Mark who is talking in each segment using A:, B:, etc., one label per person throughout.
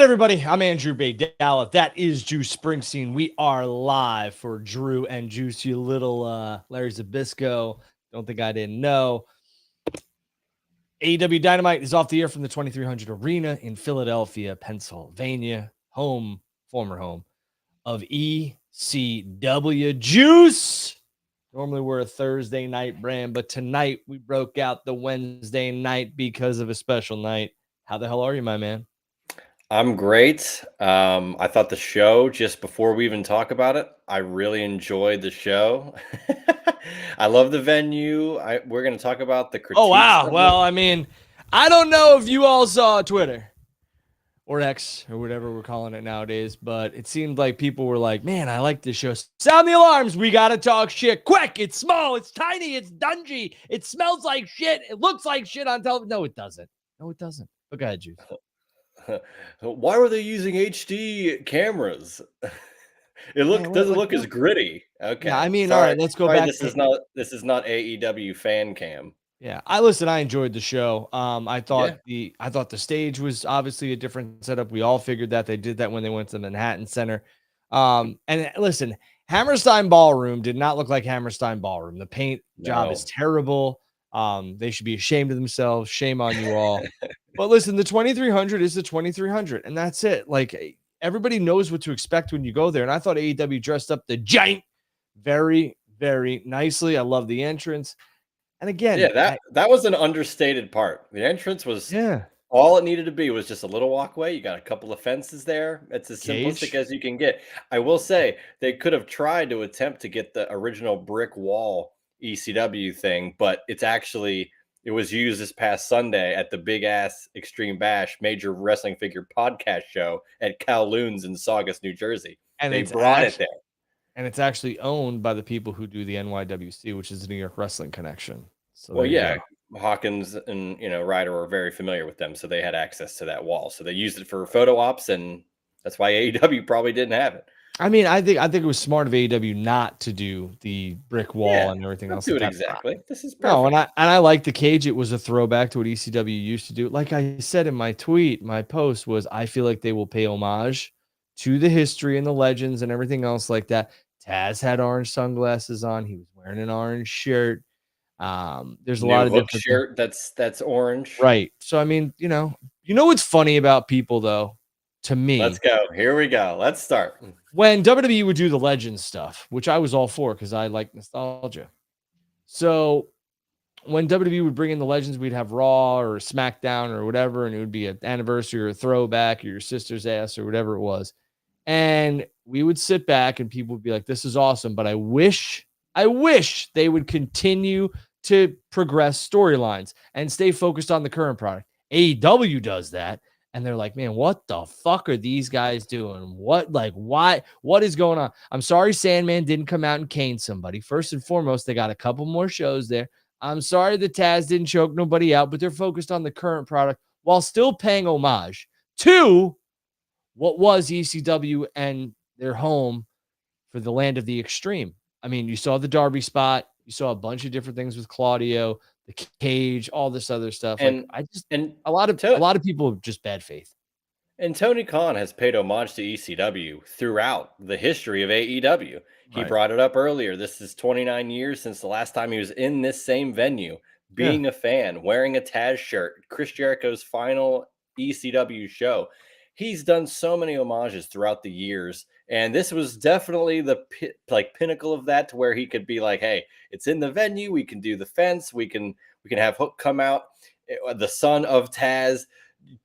A: right, everybody. I'm Andrew Baydala. That is Juice Springsteen. We are live for Drew and Juice, you little Larry Zabisco. Don't think I didn't know. AEW Dynamite is off the air from the 2300 Arena in Philadelphia, Pennsylvania, former home of ECW Juice. Normally we're a Thursday night brand, but tonight we broke out the Wednesday night because of a special night. How the hell are you, my man?
B: I'm great. I thought the show, just before we even talk about it, I really enjoyed the show. I love the venue. We're going to talk about the
A: Oh,
B: critiques
A: wow.
B: of
A: Well, I mean, I don't know if you all saw Twitter or X or whatever we're calling it nowadays, but it seemed like people were like, man, I like this show. Sound the alarms. We got to talk shit quick. It's small. It's tiny. It's dungy. It smells like shit. It looks like shit on television. No, it doesn't. No, it doesn't. But go ahead, Juice.
B: Why were they using HD cameras?
A: Hey,
B: Doesn't look as gritty.
A: yeah, I
B: Okay.
A: mean, all
B: Sorry.
A: right, let's go
B: Sorry,
A: back.
B: this is not AEW fan cam.
A: Yeah, I enjoyed the show. I
B: Yeah.
A: thought the stage was obviously a different setup. We all figured that they did that when they went to the Manhattan Center. And listen, Hammerstein Ballroom did not look like Hammerstein Ballroom. The paint job is
B: No.
A: terrible. They should be ashamed of themselves. Shame on you all. But listen, the 2300 is the 2300, and that's it. Like everybody knows what to expect when you go there. And I thought AEW dressed up the giant very, very nicely. I love the entrance. And again,
B: Yeah, that was an understated part. The entrance was
A: yeah,
B: all it needed to be was just a little walkway. You got a couple of fences there. It's as simplistic
A: cage.
B: as you can get. I will say they could have tried to attempt to get the original brick wall ECW thing, but it was used this past Sunday at the big ass Extreme Bash major wrestling figure podcast show at Kowloon's in Saugus, New Jersey.
A: And
B: They
A: it's
B: brought it
A: actually
B: there.
A: and it's actually owned by the people who do the NYWC, which is the New York Wrestling Connection. So
B: Well,
A: there you
B: yeah,
A: go.
B: Hawkins and Ryder were very familiar with them, so they had access to that wall. So they used it for photo ops, and that's why AEW probably didn't have it.
A: I mean, I think it was smart of AEW not to do the brick wall
B: Yeah,
A: and everything
B: don't
A: else
B: do
A: like
B: it
A: that.
B: exactly. This is
A: No,
B: perfect.
A: and I like the cage. It was a throwback to what ECW used to do. Like I said in my tweet, my post was I feel like they will pay homage to the history and the legends and everything else like that. Taz had orange sunglasses on. He was wearing an orange shirt. There's a lot
B: New
A: of
B: hook
A: different things.
B: shirt that's orange.
A: Right. So I mean, what's funny about people though, to
B: Let's
A: me,
B: go. Here we go. Let's start.
A: when WWE would do the Legends stuff, which I was all for because I like nostalgia. So when WWE would bring in the Legends, we'd have Raw or SmackDown or whatever, and it would be an anniversary or a throwback or your sister's ass or whatever it was. And we would sit back and people would be like, this is awesome, but I wish they would continue to progress storylines and stay focused on the current product. AEW does that. And they're like, man, what the fuck are these guys doing? Why? What is going on? I'm sorry Sandman didn't come out and cane somebody. First and foremost, they got a couple more shows there. I'm sorry the Taz didn't choke nobody out, but they're focused on the current product while still paying homage to what was ECW and their home for the land of the extreme. I mean, you saw the Darby spot, you saw a bunch of different things with Claudio, the cage, all this other stuff. Like
B: And
A: I just
B: and
A: a lot of a
B: to,
A: lot of people have just bad faith.
B: and Tony Khan has paid homage to ECW throughout the history of AEW. He
A: Right.
B: brought it up earlier. This is 29 years since the last time he was in this same venue,
A: Yeah.
B: being a fan, wearing a Taz shirt, Chris Jericho's final ECW show. He's done so many homages throughout the years, and this was definitely the pinnacle of that, to where he could be like, "Hey, it's in the venue. We can do the fence. We can have Hook come out, the son of Taz,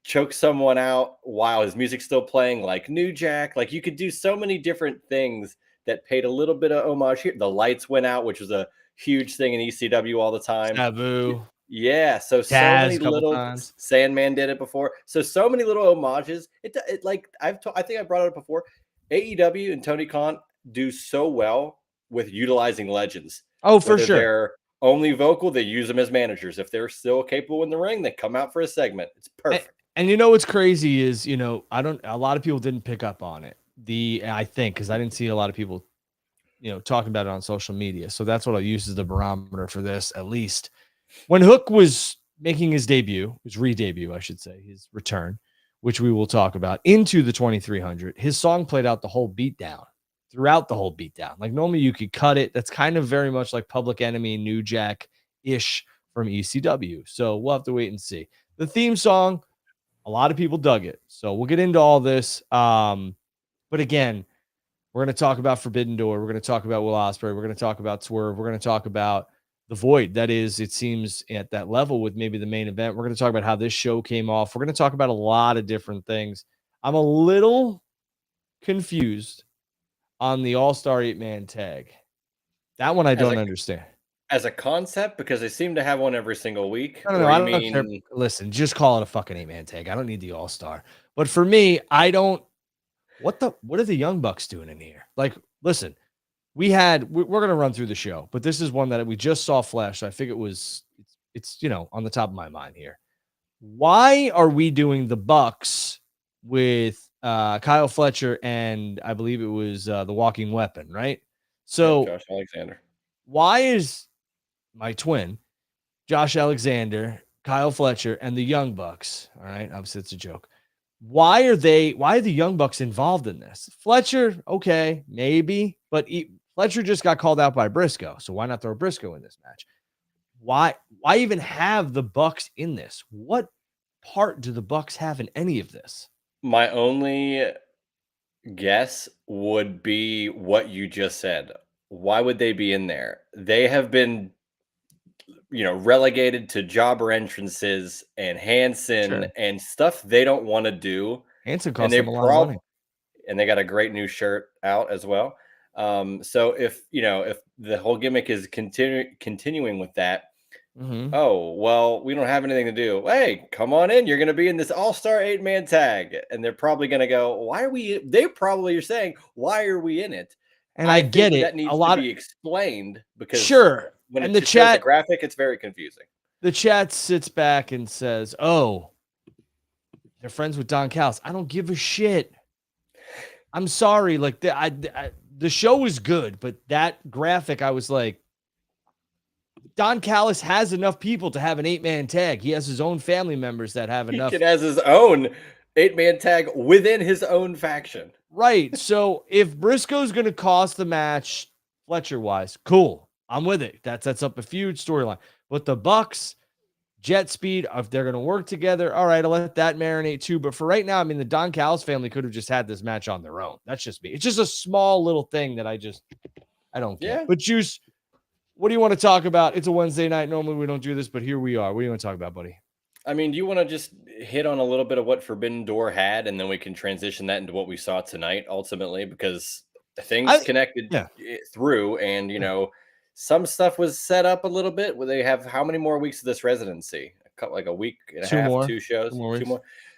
B: choke someone out while his music's still playing, like New Jack. Like, you could do so many different things that paid a little bit of homage here. The lights went out, which was a huge thing in ECW all the time.
A: Sabu,
B: Yeah, so
A: Taz
B: many
A: a couple
B: little
A: times.
B: Sandman did it before. So many little homages. It like I think I brought it up before. AEW and Tony Khan do so well with utilizing legends.
A: Oh, for
B: Whether
A: sure.
B: they're only vocal, they use them as managers. If they're still capable in the ring, they come out for a segment. It's
A: And,
B: perfect.
A: and what's crazy is, a lot of people didn't pick up on it. I think because I didn't see a lot of people, talking about it on social media. So that's what I'll use as the barometer for this, at least. When Hook was making his debut, his re-debut, I should say, his return which we will talk about, into the 2300, his song played out the whole beatdown, throughout the whole beatdown. Like normally you could cut it. That's kind of very much like Public Enemy, New Jack ish from ECW. So we'll have to wait and see. The theme song, a lot of people dug it. So we'll get into all this. But again, we're going to talk about Forbidden Door. We're going to talk about Will Ospreay. We're going to talk about Swerve. We're going to talk about the Void. That is, it seems, at that level with maybe the main event. We're going to talk about how this show came off. We're going to talk about a lot of different things. I'm a little confused on the All-Star 8-man tag. That one I don't understand.
B: As a concept, because they seem to have one every single week.
A: I don't know. I don't care. Listen, just call it a fucking 8-man tag. I don't need the All-Star. But for me, I don't. What are the Young Bucks doing in here? Like, listen, we're going to run through the show, but this is one that we just saw flash. So I think it's on the top of my mind here. Why are we doing the Bucks with Kyle Fletcher and I believe it was the Walking Weapon, right? So
B: Josh Alexander.
A: Why is my twin, Josh Alexander, Kyle Fletcher, and the Young Bucks? All right, obviously it's a joke. Why are the Young Bucks involved in this? Fletcher, okay, maybe, but Fletcher just got called out by Briscoe, so why not throw Briscoe in this match? Why even have the Bucks in this? What part do the Bucks have in any of this?
B: My only guess would be what you just said. Why would they be in there? They have been relegated to jobber entrances and Hanson and stuff they don't want to do.
A: Hanson cost them a lot of money.
B: And they got a great new shirt out as well. So if the whole gimmick is continuing with that, oh, well, we don't have anything to do. Hey, come on in. You're going to be in this all-star 8-man tag. And they're probably going to go, why are we? They probably are saying, why are we in it?
A: And I get it.
B: That needs to be explained because when
A: and
B: the
A: chat
B: shows a graphic, it's very confusing.
A: The chat sits back and says, oh, they're friends with Don Callis. I don't give a shit. I'm sorry. Like the show was good, but that graphic, I was like, Don Callis has enough people to have an 8-man tag. He has his own family members that have enough.
B: He has his own 8-man tag within his own faction.
A: Right. So if Briscoe's going to cost the match, Fletcher-wise, cool. I'm with it. That sets up a feud storyline. But the Bucks, Jet Speed, if they're going to work together, all right, I'll let that marinate too. But for right now, I mean, the Don Callis family could have just had this match on their own. That's just me. It's just a small little thing that I don't get. Yeah. But Juice, what do you want to talk about? It's a Wednesday night. Normally we don't do this, but here we are. What do you want to talk about, buddy?
B: I mean, do you want to just hit on a little bit of what Forbidden Door had, and then we can transition that into what we saw tonight ultimately, because things connected through, and some stuff was set up a little bit where they have how many more weeks of this residency? Like a week and a half, 2 shows, 2 more. Yeah.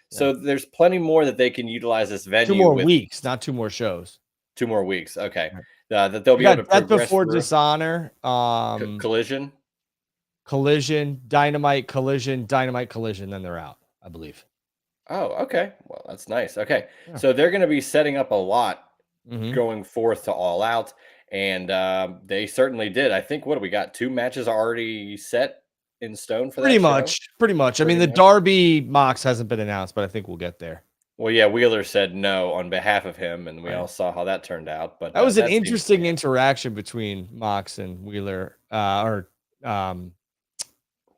B: So there's plenty more that they can utilize this venue.
A: 2 more weeks, not 2 more shows.
B: 2 more weeks. Okay. That they'll be able to progress
A: before through. Dishonor, Collision, Dynamite, Collision, then they're out, I believe.
B: Oh, okay. Well, that's nice. Okay. Yeah. So they're going to be setting up a lot going forth to All Out, and they certainly did. I think, what do we got? 2 matches already set in stone for that show?
A: Pretty much. I mean, the Darby Mox hasn't been announced, but I think we'll get there.
B: Well, yeah, Wheeler said no on behalf of him, and we all saw how that turned out. But
A: that was an interesting interaction between Mox and Wheeler, Daniel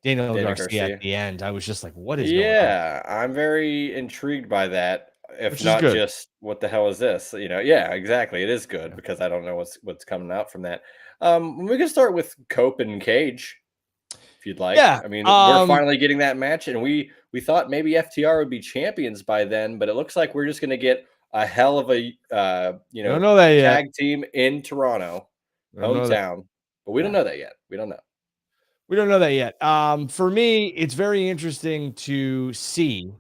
A: Garcia at the end. I was just like, what is going on?
B: Yeah, I'm very intrigued by that. If not just, what the hell is this? Yeah, exactly. It is good because I don't know what's coming out from that. We can start with Cope and Cage, if you'd like.
A: Yeah.
B: I mean, we're finally getting that match, and we thought maybe FTR would be champions by then, but it looks like we're just going to get a hell of a tag team in Toronto, hometown. But we don't know that yet. We don't know.
A: We don't know that yet. For me, it's very interesting to see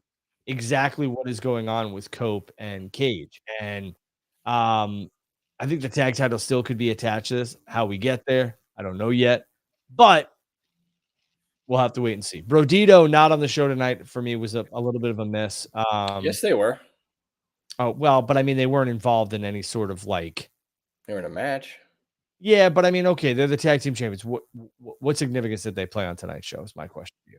A: exactly what is going on with Cope and Cage. And I think the tag title still could be attached to this. How we get there, I don't know yet. But we'll have to wait and see. Brodito not on the show tonight for me was a little bit of a miss.
B: Yes, they were.
A: Oh, well, but I mean, they weren't involved in any sort of like.
B: They were in a match.
A: Yeah, but I mean, okay, they're the tag team champions. What significance did they play on tonight's show is my question to you.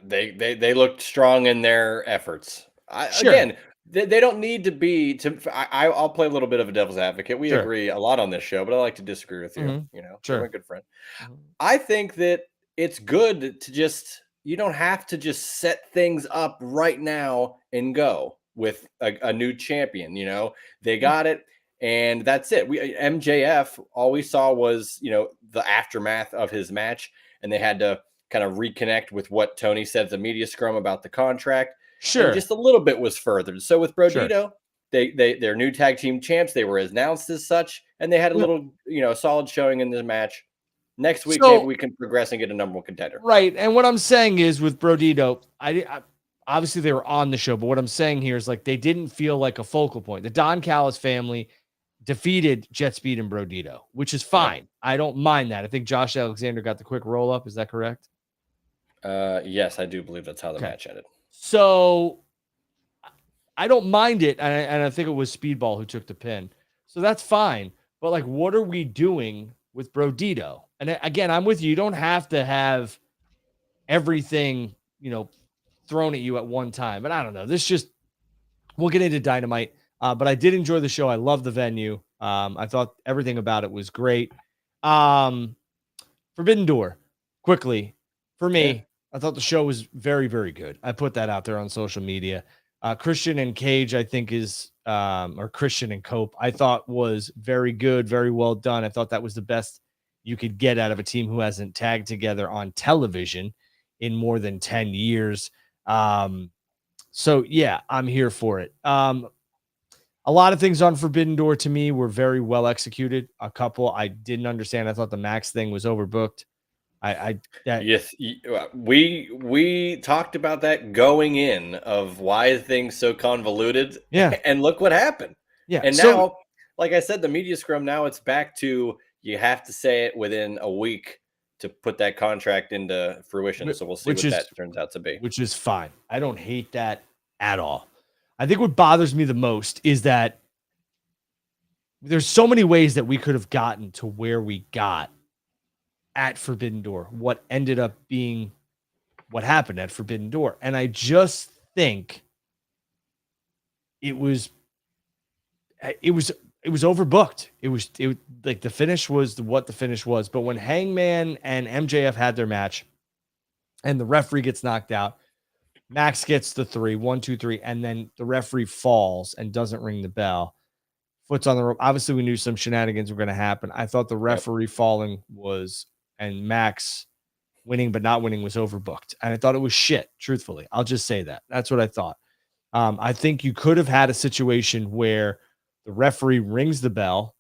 B: They looked strong in their efforts.
A: Sure.
B: Again, they don't need to be. I'll play a little bit of a devil's advocate. We
A: Sure.
B: agree a lot on this show, but I like to disagree with you.
A: Mhm.
B: You're my
A: Sure.
B: good friend.
A: Mhm.
B: I think that it's good to just you don't have to just set things up right now and go with a new champion. They
A: Yeah.
B: got it, and that's it. MJF, all we saw was the aftermath of his match, and they had to kind of reconnect with what Tony said at the media scrum about the contract, and
A: Sure.
B: just a little bit was furthered. So with
A: Sure.
B: Brodito, they're new tag team champs. They were announced as such, and they had a
A: Yeah.
B: little solid showing in the match. Next week, maybe
A: So
B: we can progress and get a number one contender.
A: right, and what I'm saying is with Brodito, obviously they were on the show, but what I'm saying here is like they didn't feel like a focal point. The Don Callis family defeated Jet Speed and Brodito, which is
B: Yep.
A: fine. I don't mind that. I think Josh Alexander got the quick roll up. Is that correct?
B: Yes, I do believe that's how the
A: Okay.
B: match ended.
A: So I don't mind it. And I think it was Speedball who took the pin. So that's fine. But like, what are we doing with Brodito? And again, I'm with you. You don't have to have everything, thrown at you at one time. But I don't know. We'll get into Dynamite. But I did enjoy the show. I love the venue. I thought everything about it was great. Um, Forbidden Door, quickly, for
B: Yeah.
A: me, I thought the show was very, very good. I put that out there on social media. Christian and Cage, I think, or Christian and Cope, I thought was very good, very well done. I thought that was the best you could get out of a team who hasn't tagged together on television in more than 10 years. So yeah, I'm here for it. A lot of things on Forbidden Door to me were very well executed. A couple I didn't understand. I thought the Max thing was overbooked. I that
B: Yes, we talked about that going in of why things so convoluted,
A: yeah,
B: and look what happened.
A: yeah.
B: And
A: So
B: now, like I said, the media scrum now it's back to you have to say it within a week to put that contract into fruition. So we'll see
A: which
B: what
A: is
B: that turns out to be.
A: fine. I don't hate that at all. I think what bothers me the most is that there's so many ways that we could have gotten to where we got at Forbidden Door. What ended up being what happened at Forbidden Door, and I just think it was it was it was overbooked. It like the finish was what the finish was. But when Hangman and MJF had their match and the referee gets knocked out, Max gets the 3, 1, 2, 3, and then the referee falls and doesn't ring the bell. Foot's on the rope. Obviously, we knew some shenanigans were going to happen. I thought the
B: Yep.
A: referee falling and Max winning but not winning was overbooked. And I thought it was shit, truthfully. I'll just say that. That's what I thought. I think you could have had a situation where the referee rings the bell,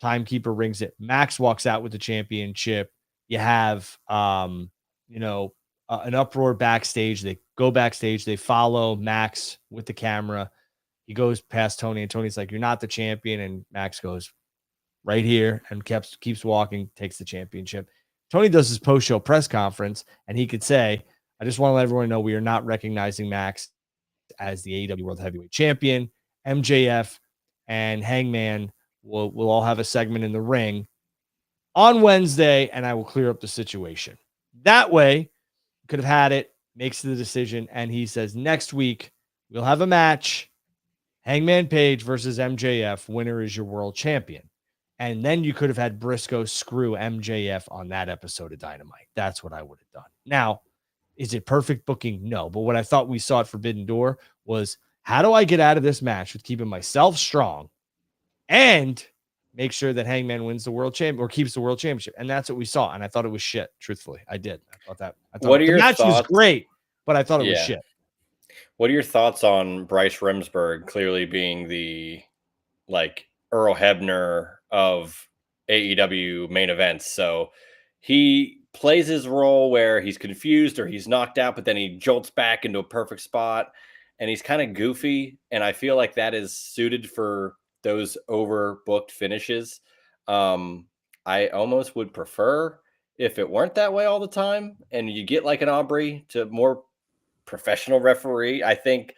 A: timekeeper rings it, Max walks out with the championship. You have, an uproar backstage. They go backstage, they follow Max with the camera. He goes past Tony, and Tony's like, "You're not the champion." And Max goes, "Right here," and keeps walking, takes the championship. Tony does his post-show press conference, and he could say, "I just want to let everyone know we are not recognizing Max as the AEW World Heavyweight Champion. MJF and Hangman will all have a segment in the ring on Wednesday, and I will clear up the situation." That way, could have had it, makes the decision, and he says, "Next week, we'll have a match. Hangman Page versus MJF. Winner is your world champion." And then you could have had Briscoe screw MJF on that episode of Dynamite. That's what I would have done. Now, is it perfect booking? No. But what I thought we saw at Forbidden Door was, how do I get out of this match with keeping myself strong and make sure that Hangman wins the world champ or keeps the world championship? And that's what we saw. And I thought it was shit. Truthfully, I did. I thought
B: What are
A: the
B: your
A: match was
B: thoughts?
A: great, but I thought it was
B: Yeah.
A: shit.
B: What are your thoughts on Bryce Remsburg clearly being the like Earl Hebner of AEW main events? So he plays his role where he's confused or he's knocked out, but then he jolts back into a perfect spot and he's kind of goofy. And I feel like that is suited for those overbooked finishes. Um, I almost would prefer if it weren't that way all the time and you get like an Aubrey to more professional referee. I think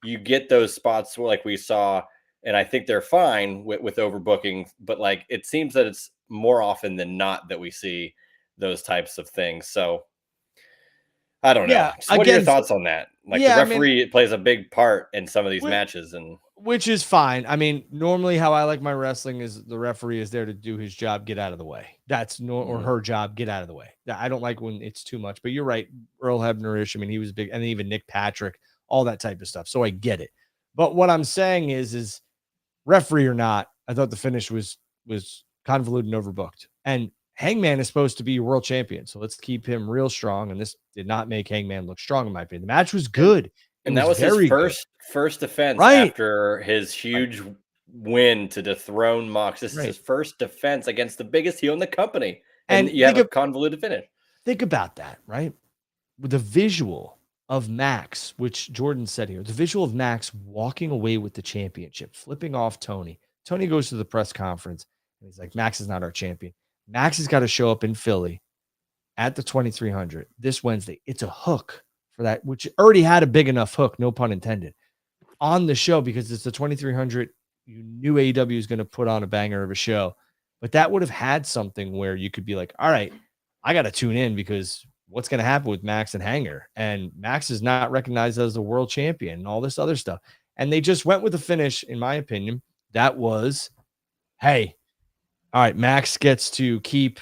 B: you get those spots like we saw, and I think they're fine with overbooking. But like it seems that it's more often than not that we see those types of things. So I don't know.
A: Yeah.
B: So what are your
A: Again,
B: thoughts on that? Like the
A: Yeah, I mean,
B: referee plays a big part in some of these
A: whi-
B: matches, and
A: which is fine. I mean, normally how I like my wrestling is the referee is there to do his job, get out of the way. That's or
B: mhm.
A: her job, get out of the way. I don't like when it's too much. But you're right, Earl Hebnerish. I mean, he was big, and even Nick Patrick, all that type of stuff. So I get it. But what I'm saying is referee or not, I thought the finish was convoluted and overbooked. And Hangman is supposed to be your world champion, so let's keep him real strong. And this did not make Hangman look strong, in my opinion. The match was
B: and
A: good. It
B: and that
A: was
B: was his
A: very good.
B: first defense
A: Right.
B: after his
A: Right.
B: huge win to dethrone Mox. This is
A: Right.
B: his first defense against the biggest heel in the company, and
A: And
B: you have a convoluted finish.
A: think about that, right? With the visual of Max, which Jordan said here, the visual of Max walking away with the championship, flipping off Tony. Tony goes to the press conference and he's like, Max is not our champion. Max has got to show up in Philly at the 2300 this Wednesday. It's a hook for that, which already had a big enough hook, no pun intended, on the show because it's the 2300. You knew AEW is going to put on a banger of a show, but that would have had something where you could be like, all right, I got to tune in because what's going to happen with Max and Hanger? And Max is not recognized as the world champion and all this other stuff. And they just went with the finish, in my opinion. That was, hey, all right, Max gets to keep,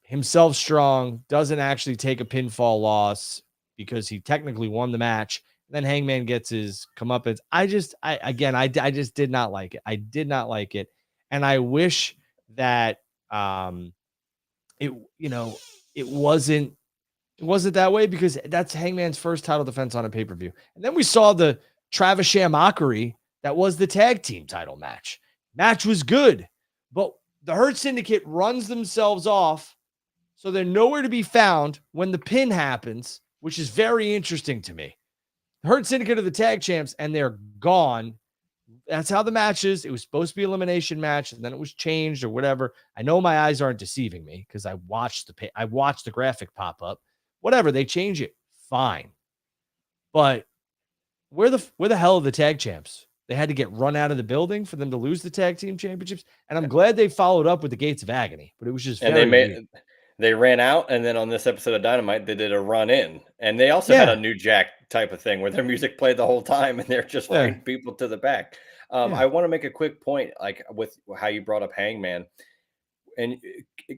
A: himself strong, doesn't actually take a pinfall loss because he technically won the match. Then Hangman gets his comeuppance. I just did not like it. I did not like it. And I wish that it, you know, it wasn't that way because that's Hangman's first title defense on a pay-per-view. And then we saw the Travis mockery that was the tag team title match. Match was good, but the Hurt Syndicate runs themselves off, so they're nowhere to be found when the pin happens, which is very interesting to me. The Hurt Syndicate are the tag champs, and they're gone. That's how the match is. It was supposed to be an elimination match, and then it was changed or whatever. I know my eyes aren't deceiving me because I watched the graphic pop up. Whatever, they change it, fine. But where the hell are the tag champs? They had to get run out of the building for them to lose the tag team championships. And I'm glad they followed up with the Gates of Agony, but it was just
B: And
A: very weird.
B: they ran out, and then on this episode of Dynamite, they did a run in, and they also had
A: Yeah,
B: a New Jack type of thing where their music played the whole time, and they're just
A: yeah,
B: fighting people to the back.
A: yeah.
B: I want to make a quick point, like with how you brought up Hangman, and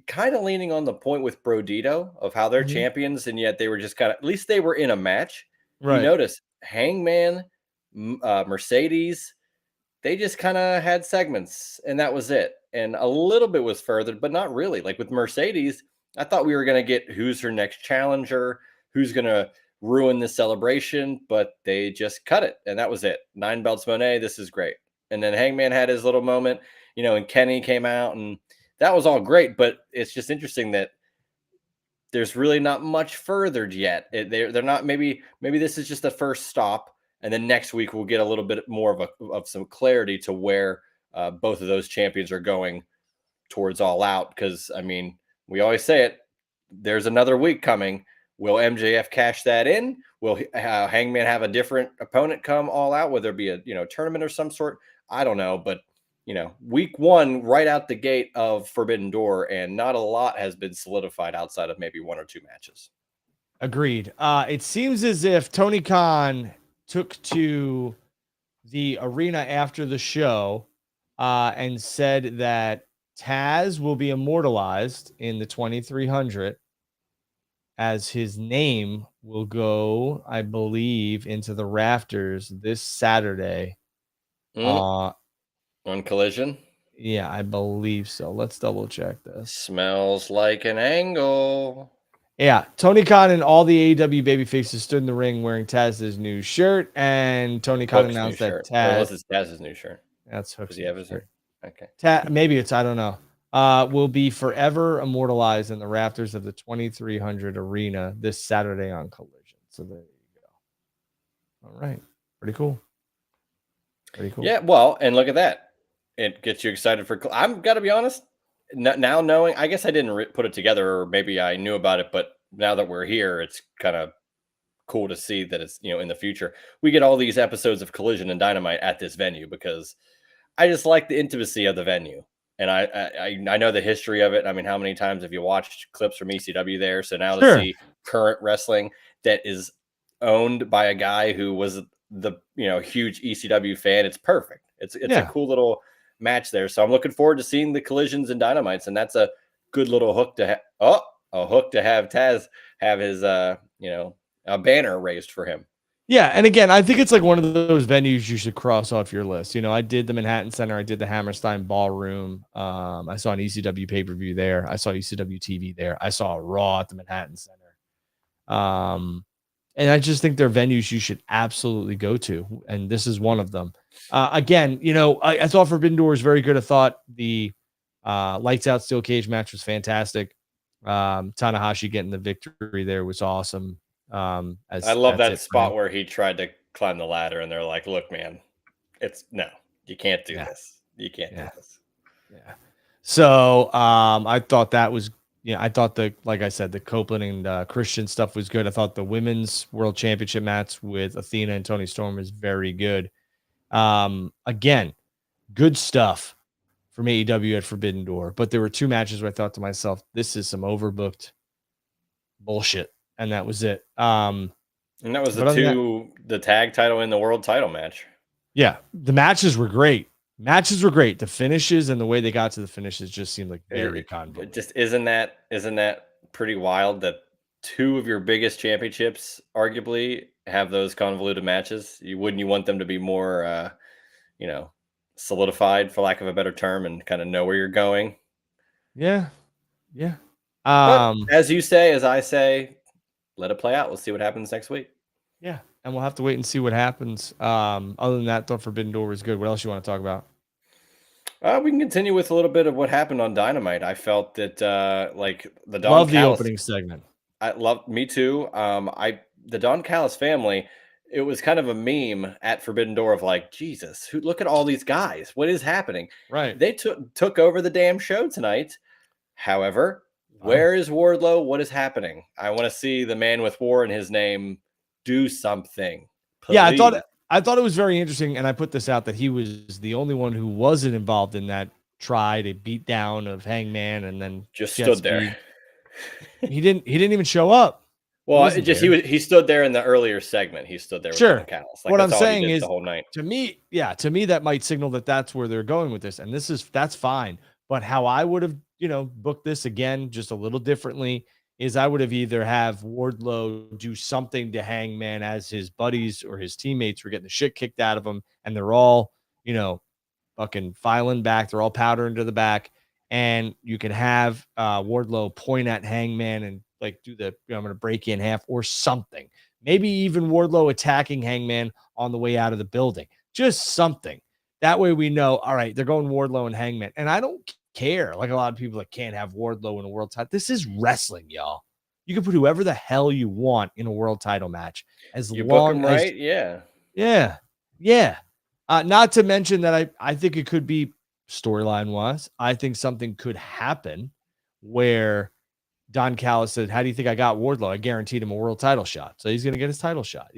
B: kind of leaning on the point with Brodito of how they're
A: Mhm.
B: champions, and yet they were just kind of, at least they were in a match. You
A: Right.
B: notice Hangman, Mercedes, they just kind of had segments and that was it. And a little bit was furthered, but not really. Like with Mercedes, I thought we were going to get who's her next challenger, who's going to ruin the celebration, but they just cut it. And that was it. 9 belts Monet, this is great. And then Hangman had his little moment, and Kenny came out, and that was all great. But it's just interesting that there's really not much furthered yet. They're not, maybe this is just the first stop, and then next week we'll get a little bit more of some clarity to where both of those champions are going towards All Out. Because I mean, we always say it. There's another week coming. Will MJF cash that in? Will Hangman have a different opponent come All Out? Will there be a tournament or some sort? I don't know, but week one, right out the gate of Forbidden Door, and not a lot has been solidified outside of maybe one or two matches.
A: Agreed. It seems as if Tony Khan took to the arena after the show and said that Taz will be immortalized in the 2300 as his name will go, I believe, into the rafters this Saturday.
B: Mm,
A: Uh,
B: on Collision.
A: yeah, I believe so. Let's double check this.
B: Smells like an angle.
A: Yeah, Tony Khan and all the AEW babyfaces stood in the ring wearing Taz's new shirt, and Tony Khan
B: Hook's new
A: announced that
B: shirt. Or
A: Taz,
B: unless it's Taz's new shirt.
A: that's
B: Does
A: Hook's
B: he
A: new
B: have his new?
A: shirt.
B: Okay.
A: Maybe it's, I don't know. Will be forever immortalized in the rafters of the 2300 arena this Saturday on Collision. So there you go. All right, pretty cool. Pretty cool.
B: Yeah, well, and look at that. It gets you excited for. I'm got to be honest. Now knowing, I guess I didn't put it together, or maybe I knew about it, but now that we're here, it's kind of cool to see that it's in the future we get all these episodes of Collision and Dynamite at this venue, because I just like the intimacy of the venue, and I know the history of it. I mean, how many times have you watched clips from ECW there? So now to
A: Sure.
B: see current wrestling that is owned by a guy who was the huge ECW fan. It's perfect. It's a
A: Yeah.
B: cool little match there. So I'm looking forward to seeing the collisions and dynamites, and that's a good little hook to a hook to have Taz have his a banner raised for him.
A: Yeah, and again, I think it's like one of those venues you should cross off your list. I did the Manhattan Center, I did the Hammerstein Ballroom. I saw an ECW pay-per-view there. I saw ECW TV there. I saw a Raw at the Manhattan Center. And I just think they're venues you should absolutely go to, and this is one of them. Again, I thought Forbidden Door was very good. I thought the lights out steel cage match was fantastic. Tanahashi getting the victory there was awesome.
B: I
A: As
B: love
A: that's
B: that
A: it for
B: spot
A: me.
B: where he tried to climb the ladder, and they're like, "Look, man, it's no, you can't do
A: Yeah,
B: this. You can't do
A: yeah,
B: this."
A: yeah. So I thought that was I thought like I said, the Copeland and Christian stuff was good. I thought the women's world championship match with Athena and Tony Storm was very good. Again, good stuff from AEW at Forbidden Door, but there were two matches where I thought to myself, this is some overbooked bullshit, and that was it.
B: And that was
A: But other than that,
B: the tag title and the world title match.
A: yeah, the matches were great. Matches were great. The finishes and the way they got to the finishes just seemed like very
B: It
A: convoluted.
B: just isn't that pretty wild that two of your biggest championships arguably have those convoluted matches? You want them to be more you know, solidified for lack of a better term and kind of know where you're going.
A: Yeah, yeah.
B: But
A: Um,
B: as you say, as I say, let it play out. We'll see what happens next week.
A: yeah, and we'll have to wait and see what happens. Other than that, thought Forbidden Door was good. What else you want to talk about?
B: We can continue with a little bit of what happened on Dynamite. I felt that like the Don
A: Love the
B: Callis,
A: opening segment.
B: I love me too. I the Don Callis family. It was kind of a meme at Forbidden Door of like, Jesus, look at all these guys. What is happening?
A: Right.
B: They took over the damn show tonight. However,
A: Fine.
B: where is Wardlow? What is happening? I want to see the man with war in his name do something.
A: Yeah,
B: Please.
A: I thought it was very interesting, and I put this out that he was the only one who wasn't involved in that try to beat down of Hangman and then
B: Just
A: jet
B: stood there.
A: speed. He didn't even show up. He
B: Well, it
A: wasn't
B: just
A: there.
B: he stood there in the earlier segment. He stood there with Don
A: Sure.
B: Callis. Like
A: What I'm
B: that's all he
A: saying
B: did the
A: is,
B: whole night.
A: to me, yeah, to me, that might signal that that's where they're going with this. And that's fine. But how I would have, booked this again, just a little differently, is I would have either have Wardlow do something to Hangman as his buddies or his teammates were getting the shit kicked out of them. And they're all, fucking filing back. They're all powdering to the back. And you can have Wardlow point at Hangman and like do I'm going to break you in half or something. Maybe even Wardlow attacking Hangman on the way out of the building. Just something. That way we know, all right, they're going Wardlow and Hangman. And I don't care. Like a lot of people that can't have Wardlow in a world title. This is wrestling, y'all. You can put whoever the hell you want in a world title match as
B: You book
A: long
B: him
A: as,
B: right, yeah.
A: yeah, yeah. Not to mention that I think it could be storyline wise. I think something could happen where Don Callis said, "How do you think I got Wardlow? I guaranteed him a world title shot, so he's going to get his title shot."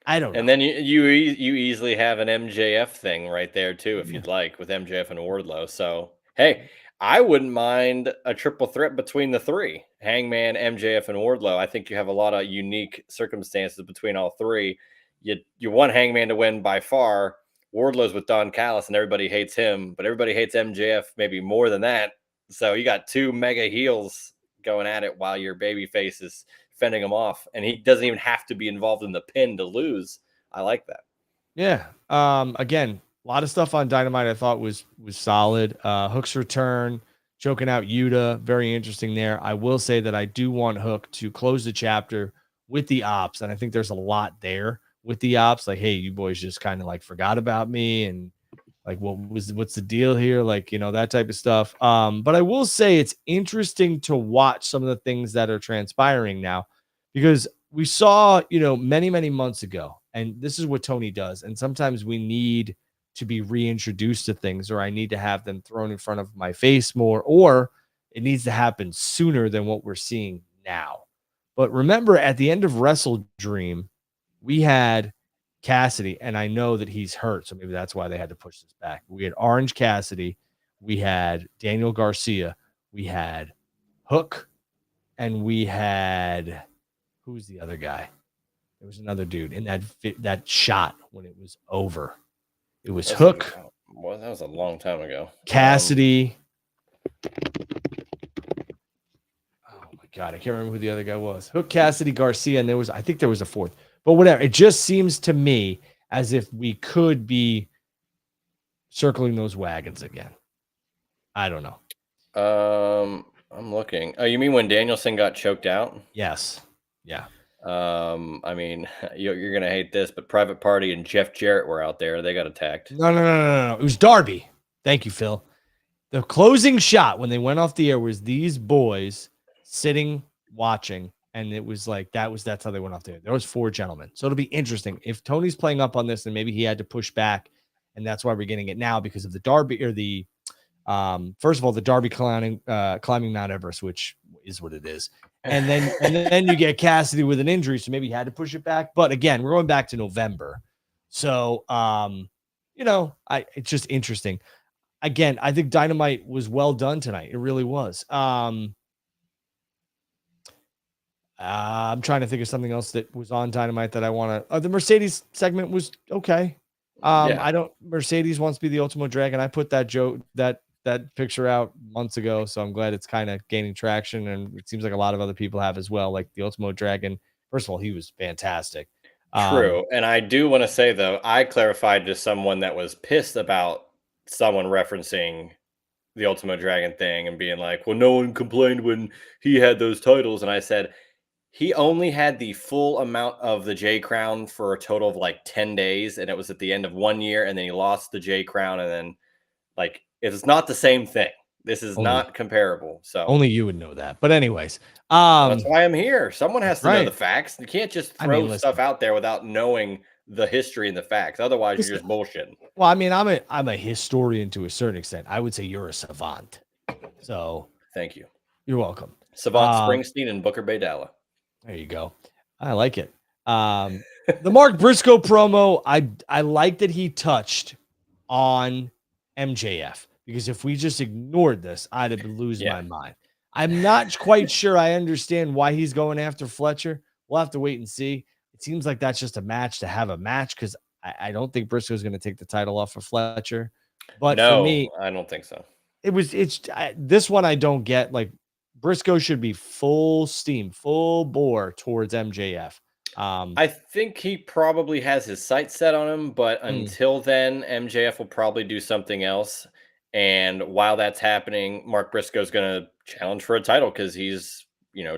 A: I don't
B: And
A: know.
B: then you easily have an MJF thing right there too, if
A: Yeah,
B: you'd like, with MJF and Wardlow. So hey, I wouldn't mind a triple threat between the three: Hangman, MJF, and Wardlow. I think you have a lot of unique circumstances between all three. You want Hangman to win by far. Wardlow's with Don Callis, and everybody hates him, but everybody hates MJF maybe more than that. So you got two mega heels going at it while your baby face is fending him off, and he doesn't even have to be involved in the pin to lose. I like that.
A: yeah. Again, a lot of stuff on Dynamite I thought was solid. Hook's return, choking out Yuta, very interesting there. I will say that I do want Hook to close the chapter with the ops, and I think there's a lot there with the ops. Like, hey, you boys just kind of like forgot about me, and like what's the deal here, like that type of stuff. But I will say it's interesting to watch some of the things that are transpiring now, because we saw many months ago, and this is what Tony does, and sometimes we need to be reintroduced to things, or I need to have them thrown in front of my face more, or it needs to happen sooner than what we're seeing now. But remember, at the end of Wrestle Dream, we had Cassidy, and I know that he's hurt, so maybe that's why they had to push this back. We had Orange Cassidy, we had Daniel Garcia, we had Hook, and we had who's the other guy? There was another dude in that shot when it was over. It was
B: Let's
A: Hook,
B: think about- Well, that was a long time ago.
A: Cassidy. Oh my God, I can't remember who the other guy was. Hook, Cassidy, Garcia, and I think there was a fourth. But whatever. It just seems to me as if we could be circling those wagons again. I don't know.
B: I'm looking. Oh, you mean when Danielson got choked out?
A: Yes. Yeah.
B: I mean, you're gonna hate this, but Private Party and Jeff Jarrett were out there. They got attacked.
A: No. It was Darby. Thank you, Phil. The closing shot when they went off the air was these boys sitting watching, and it was like that's how they went off the air. There was 4 gentlemen. So it'll be interesting if Tony's playing up on this, and maybe he had to push back, and that's why we're getting it now because of the Darby or the first of all the Darby climbing Mount Everest, which is what it is. And then you get Cassidy with an injury, so maybe he had to push it back. But again, we're going back to November. So it's just interesting. Again, I think Dynamite was well done tonight. It really was. I'm trying to think of something else that was on Dynamite that I want to. The Mercedes segment was okay. Mercedes wants to be the Ultimo Dragon. I put that picture out months ago, so I'm glad it's kind of gaining traction, and it seems like a lot of other people have as well. Like the Ultimo Dragon. First of all, he was fantastic.
B: True, and I do want to say though, I clarified to someone that was pissed about someone referencing the Ultimo Dragon thing and being like, "Well, no one complained when he had those titles," and I said he only had the full amount of the J Crown for a total of like 10 days, and it was at the end of 1 year, and then he lost the J Crown, and then like it's not the same thing. This is not comparable. So
A: only you would know that. But anyways,
B: that's why I'm here. Someone has to know the facts. You can't just throw stuff out there without knowing the history and the facts. Otherwise, you're just bullshitting.
A: Well, I mean, I'm a historian to a certain extent. I would say you're a savant. So
B: thank you.
A: You're welcome.
B: Savant Springsteen and Booker Baydala.
A: There you go. I like it. The Mark Briscoe promo, I like that he touched on MJF, because if we just ignored this, I'd lose my mind. I'm not quite sure I understand why he's going after Fletcher. We'll have to wait and see. It seems like that's just a match to have a match, because I don't think Briscoe's going to take the title off of Fletcher. But for me,
B: I don't think so.
A: This one I don't get. Like, Briscoe should be full steam, full bore towards MJF.
B: I think he probably has his sights set on him, but until then, MJF will probably do something else. And while that's happening, Mark Briscoe's going to challenge for a title because he's,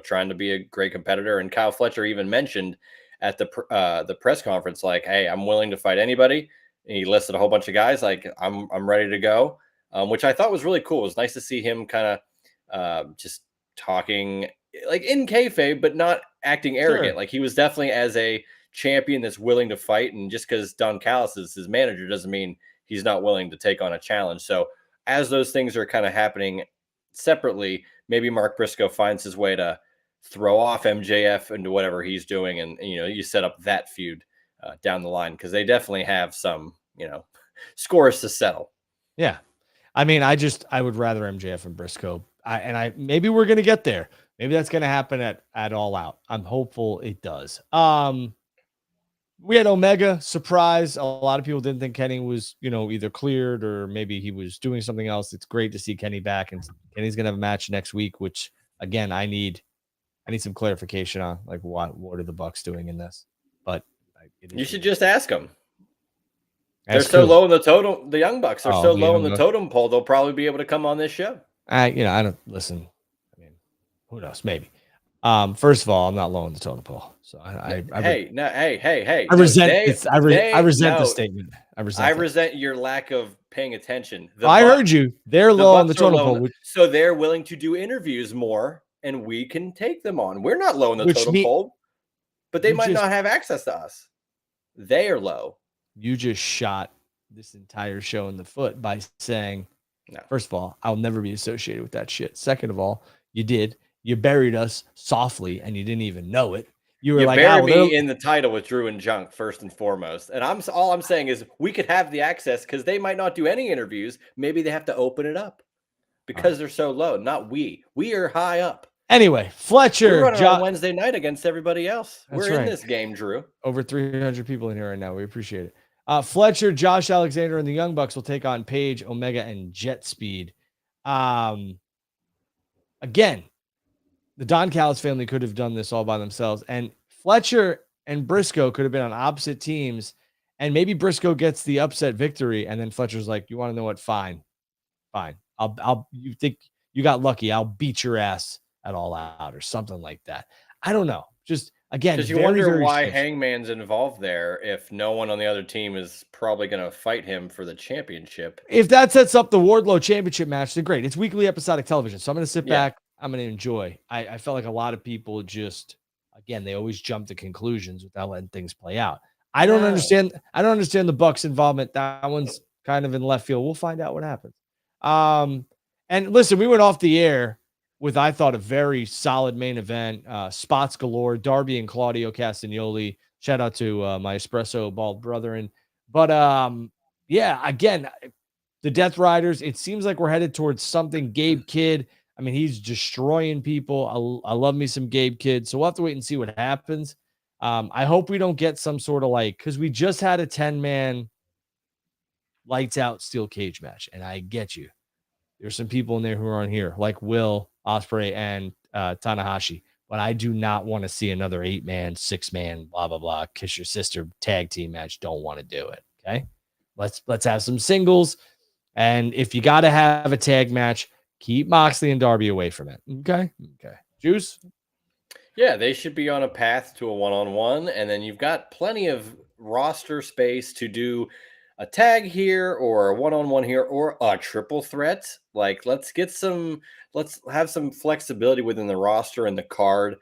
B: trying to be a great competitor. And Kyle Fletcher even mentioned at the press conference, like, "Hey, I'm willing to fight anybody." And he listed a whole bunch of guys, like, I'm ready to go, which I thought was really cool. It was nice to see him kind of just talking like in kayfabe, but not acting arrogant. Sure. Like, he was definitely as a champion that's willing to fight. And just because Don Callis is his manager doesn't mean he's not willing to take on a challenge. So as those things are kind of happening separately, maybe Mark Briscoe finds his way to throw off MJF into whatever he's doing. And, you set up that feud down the line, because they definitely have some, scores to settle.
A: Yeah. I mean, I would rather MJF and Briscoe. Maybe we're going to get there. Maybe that's going to happen at All Out. I'm hopeful it does. We had Omega surprise. A lot of people didn't think Kenny was, either cleared or maybe he was doing something else. It's great to see Kenny back, and Kenny's going to have a match next week, which again, I need some clarification on, like, what are the Bucks doing in this? But
B: you should just ask them. They're so low in the totem. The Young Bucks are so low in the totem pole. They'll probably be able to come on this show.
A: I don't listen. I mean, who knows? Maybe. First of all, I'm not low in the totem pole, so I resent the statement.
B: I resent your lack of paying attention.
A: I heard you. They're low on the totem pole,
B: so they're willing to do interviews more, and we can take them on. We're not low in the totem pole, but they might not have access to us. They are low.
A: You just shot this entire show in the foot by saying, first of all, I'll never be associated with that shit. Second of all, you did. You buried us softly, and you didn't even know it. You were
B: buried me in the title with Drew and Junk first and foremost. And all I'm saying is we could have the access, because they might not do any interviews. Maybe they have to open it up because they're so low. Not we. We are high up.
A: Anyway,
B: We're
A: Fletcher,
B: running on Wednesday night against everybody else.
A: that's
B: We're in
A: right.
B: this game, Drew.
A: Over 300 people in here right now. We appreciate it. Fletcher, Josh Alexander, and the Young Bucks will take on Page, Omega, and Jet Speed. Again, the Don Callis family could have done this all by themselves, and Fletcher and Briscoe could have been on opposite teams, and maybe Briscoe gets the upset victory, and then Fletcher's like, "You want to know what? Fine, fine. You think you got lucky? I'll beat your ass at All Out or something like that." I don't know. Just again,
B: Because you
A: very,
B: wonder
A: very
B: why
A: strange.
B: Hangman's involved there if no one on the other team is probably going to fight him for the championship.
A: If that sets up the Wardlow championship match, then great. It's weekly episodic television. So I'm going to sit
B: Yeah.
A: back. I'm going to enjoy. I felt like a lot of people just, again, they always jump to conclusions without letting things play out. I don't
B: No.
A: understand. I don't understand the Bucks involvement. That one's kind of in left field. We'll find out what happens. And listen, we went off the air with, I thought, a very solid main event. Spots galore. Darby and Claudio Castagnoli. Shout out to my espresso bald brethren. But yeah, again, the Death Riders, it seems like we're headed towards something. Gabe Kidd, I mean, he's destroying people. I love me some Gabe Kidd. So we'll have to wait and see what happens. I hope we don't get some sort of like, because we just had a 10-man lights out steel cage match. And I get you. There's some people in there who aren't here, like Will Ospreay and Tanahashi. But I do not want to see another 8-man, 6-man, blah, blah, blah, kiss your sister tag team match. Don't want to do it. Okay. Let's have some singles. And if you got to have a tag match, keep Moxley and Darby away from it. Okay. Okay. Juice.
B: Yeah, they should be on a path to a one-on-one, and then you've got plenty of roster space to do a tag here or a one-on-one here or a triple threat. Like, let's have some flexibility within the roster and the card.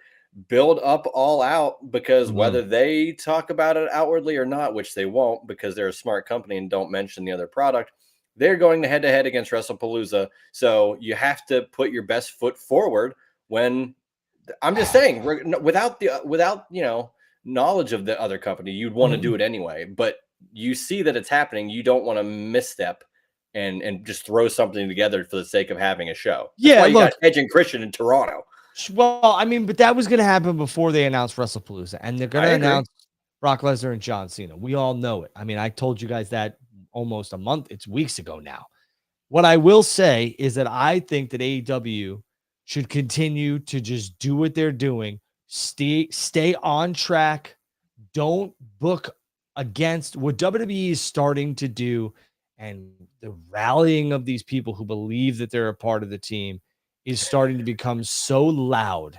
B: Build up All Out, because whether they talk about it outwardly or not, which they won't because they're a smart company and don't mention the other product, they're going head to head against WrestlePalooza. So you have to put your best foot forward when I'm just saying, without knowledge of the other company, you'd want to do it anyway. But you see that it's happening, you don't want to misstep and just throw something together for the sake of having a show. That's why you got Edge and Christian in Toronto.
A: Well, I mean, but that was going to happen before they announced WrestlePalooza, and they're going to announce Brock Lesnar and John Cena. We all know it. I mean, I told you guys that almost it's weeks ago now. What I will say is that I think that AEW should continue to just do what they're doing. Stay on track. Don't book against what WWE is starting to do, and the rallying of these people who believe that they're a part of the team is starting to become so loud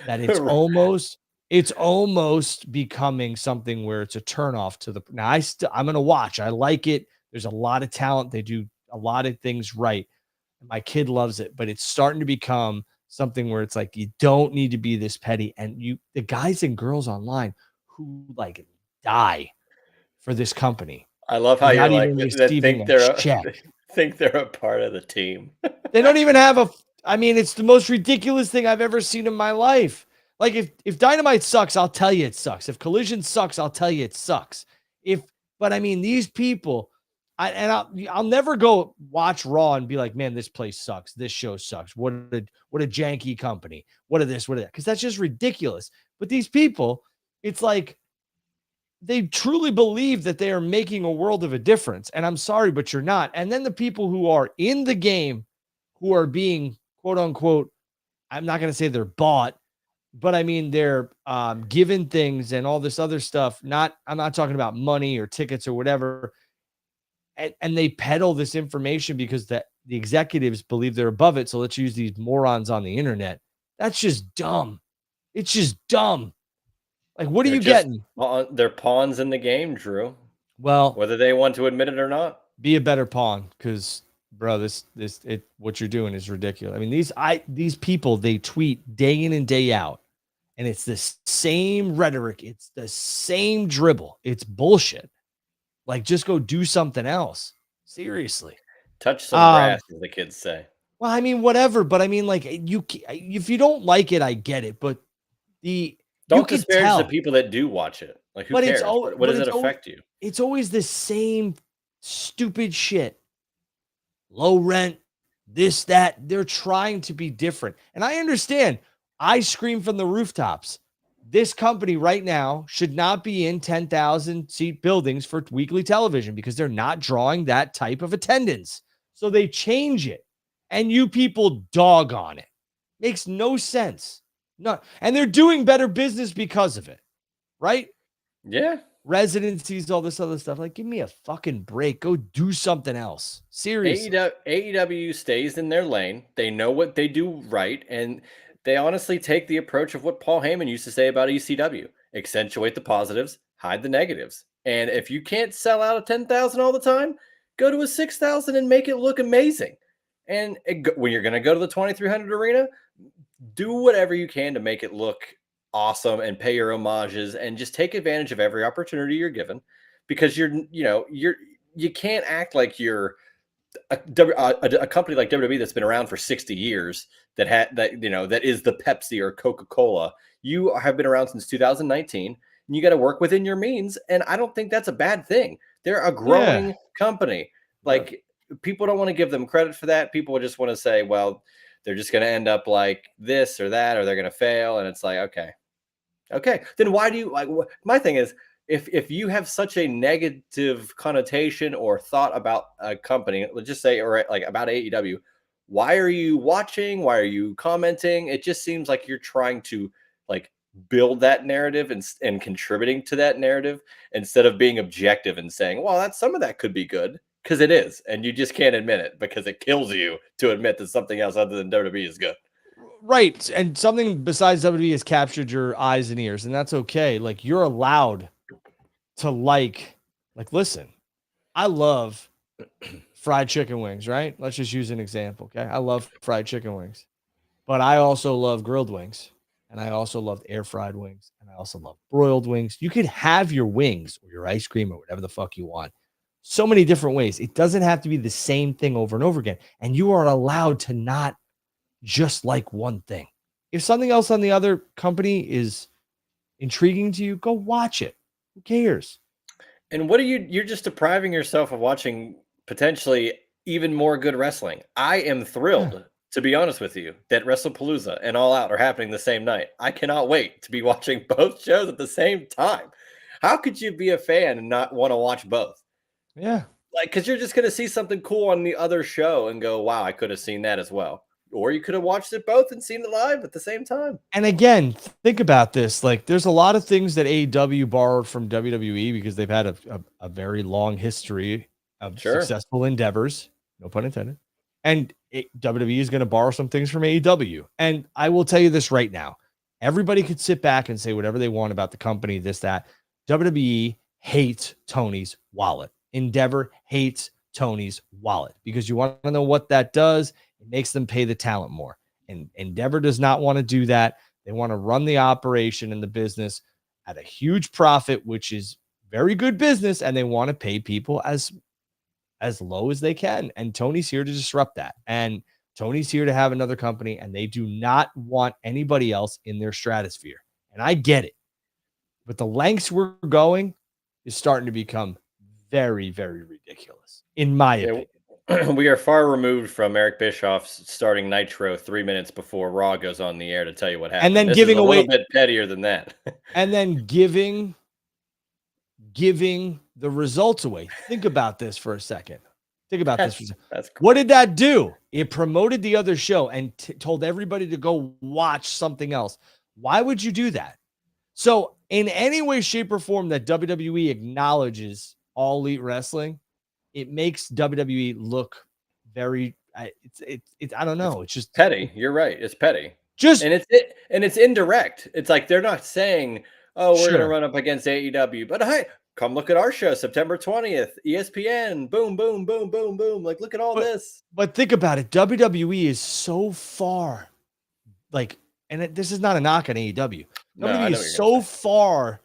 A: that it's almost becoming something where it's a turnoff to the. Now I'm going to watch. I like it. There's a lot of talent. They do a lot of things right. My kid loves it, but it's starting to become something where it's like, you don't need to be this petty. And the guys and girls online who like die for this company.
B: I love how
A: They're
B: you're
A: not
B: like
A: even
B: that.
A: receiving a check.
B: Think they're a part of the team.
A: They don't even have I mean, it's the most ridiculous thing I've ever seen in my life. Like if Dynamite sucks, I'll tell you it sucks. If Collision sucks, I'll tell you it sucks. But I mean, these people, I'll never go watch Raw and be like, man, this place sucks. This show sucks. What a janky company. What of this, what of that? Because that's just ridiculous. But these people, it's like they truly believe that they are making a world of a difference. And I'm sorry, but you're not. And then the people who are in the game, who are being quote unquote, I'm not going to say they're bought, but I mean, they're given things and all this other stuff. I'm not talking about money or tickets or whatever. And they peddle this information because the executives believe they're above it. So let's use these morons on the internet. That's just dumb. It's just dumb. Like, what are you getting?
B: They're pawns in the game, Drew.
A: Well,
B: whether they want to admit it or not.
A: Be a better pawn, because bro, what you're doing is ridiculous. I mean, these people, they tweet day in and day out, and it's the same rhetoric, it's the same dribble. It's bullshit. Like, just go do something else. Seriously.
B: Touch some grass, as the kids say.
A: Well, I mean, whatever, but I mean, like, if you don't like it, I get it, but
B: don't disparage the people that do watch it. Like, who cares? What does it affect you?
A: It's always the same stupid shit. Low rent, this, that. They're trying to be different. And I understand I scream from the rooftops. This company right now should not be in 10,000 seat buildings for weekly television because they're not drawing that type of attendance. So they change it and you people dog on it. Makes no sense. No, and they're doing better business because of it, right?
B: Yeah.
A: Residencies, all this other stuff. Like, give me a fucking break. Go do something else. Seriously.
B: AEW stays in their lane. They know what they do right, and they honestly take the approach of what Paul Heyman used to say about ECW: accentuate the positives, hide the negatives. And if you can't sell out a 10,000 all the time, go to a 6,000 and make it look amazing. And when you're going to go to the 2,300 arena, do whatever you can to make it look awesome and pay your homages and just take advantage of every opportunity you're given, because you can't act like you're a company like WWE that's been around for 60 years that is the Pepsi or Coca-Cola. You have been around since 2019 and you got to work within your means, and I don't think that's a bad thing. They're a growing company. Like, people don't want to give them credit for that. People just want to say, well, they're just going to end up like this or that, or they're going to fail. And it's like, okay, then why do you like? My thing is, if you have such a negative connotation or thought about a company, let's just say, or like about AEW, why are you watching? Why are you commenting? It just seems like you're trying to like build that narrative and contributing to that narrative instead of being objective and saying, well, that's some of that could be good, because it is, and you just can't admit it because it kills you to admit that something else other than WWE is good.
A: Right. And something besides WWE has captured your eyes and ears, and that's okay. Like, you're allowed to listen, I love fried chicken wings, right? Let's just use an example. Okay. I love fried chicken wings, but I also love grilled wings, and I also love air fried wings, and I also love broiled wings. You could have your wings or your ice cream or whatever the fuck you want so many different ways. It doesn't have to be the same thing over and over again. And you are allowed to not just like one thing. If something else on the other company is intriguing to you, go watch it. Who cares?
B: And what are you're just depriving yourself of watching potentially even more good wrestling. I am
A: Yeah.
B: thrilled, to be honest with you, that WrestlePalooza and All Out are happening the same night. I cannot wait to be watching both shows at the same time. How could you be a fan and not want to watch both?
A: Yeah.
B: Like, because you're just going to see something cool on the other show and go, wow, I could have seen that as well. Or you could have watched it both and seen it live at the same time.
A: And again, think about this. Like, there's a lot of things that AEW borrowed from WWE because they've had a very long history of
B: Sure.
A: successful endeavors, no pun intended. And WWE is going to borrow some things from AEW. And I will tell you this right now. Everybody could sit back and say whatever they want about the company, this, that. WWE hates Tony's wallet. Endeavor hates Tony's wallet, because you want to know what that does? It makes them pay the talent more. And Endeavor does not want to do that. They want to run the operation and the business at a huge profit, which is very good business, and they want to pay people as low as they can. And Tony's here to disrupt that. And Tony's here to have another company, and they do not want anybody else in their stratosphere. And I get it. But the lengths we're going is starting to become very, very ridiculous, in my opinion.
B: We are far removed from Eric Bischoff starting Nitro 3 minutes before Raw goes on the air to tell you what happened.
A: And then
B: this
A: giving
B: is a
A: away,
B: little bit pettier than that.
A: and then giving the results away. Think about this for a second.
B: That's cool.
A: What did that do? It promoted the other show and told everybody to go watch something else. Why would you do that? So in any way, shape, or form that WWE acknowledges All Elite Wrestling, it makes WWE look very, it's I don't know. It's just
B: petty. You're right. It's petty.
A: Just
B: and it's indirect. It's like they're not saying, "Oh, we're going to run up against AEW," but hey, come look at our show, September 20th, ESPN. Boom, boom, boom, boom, boom. Like, look at all this.
A: But think about it. WWE is so far, like, and this is not a knock on AEW. WWE is so far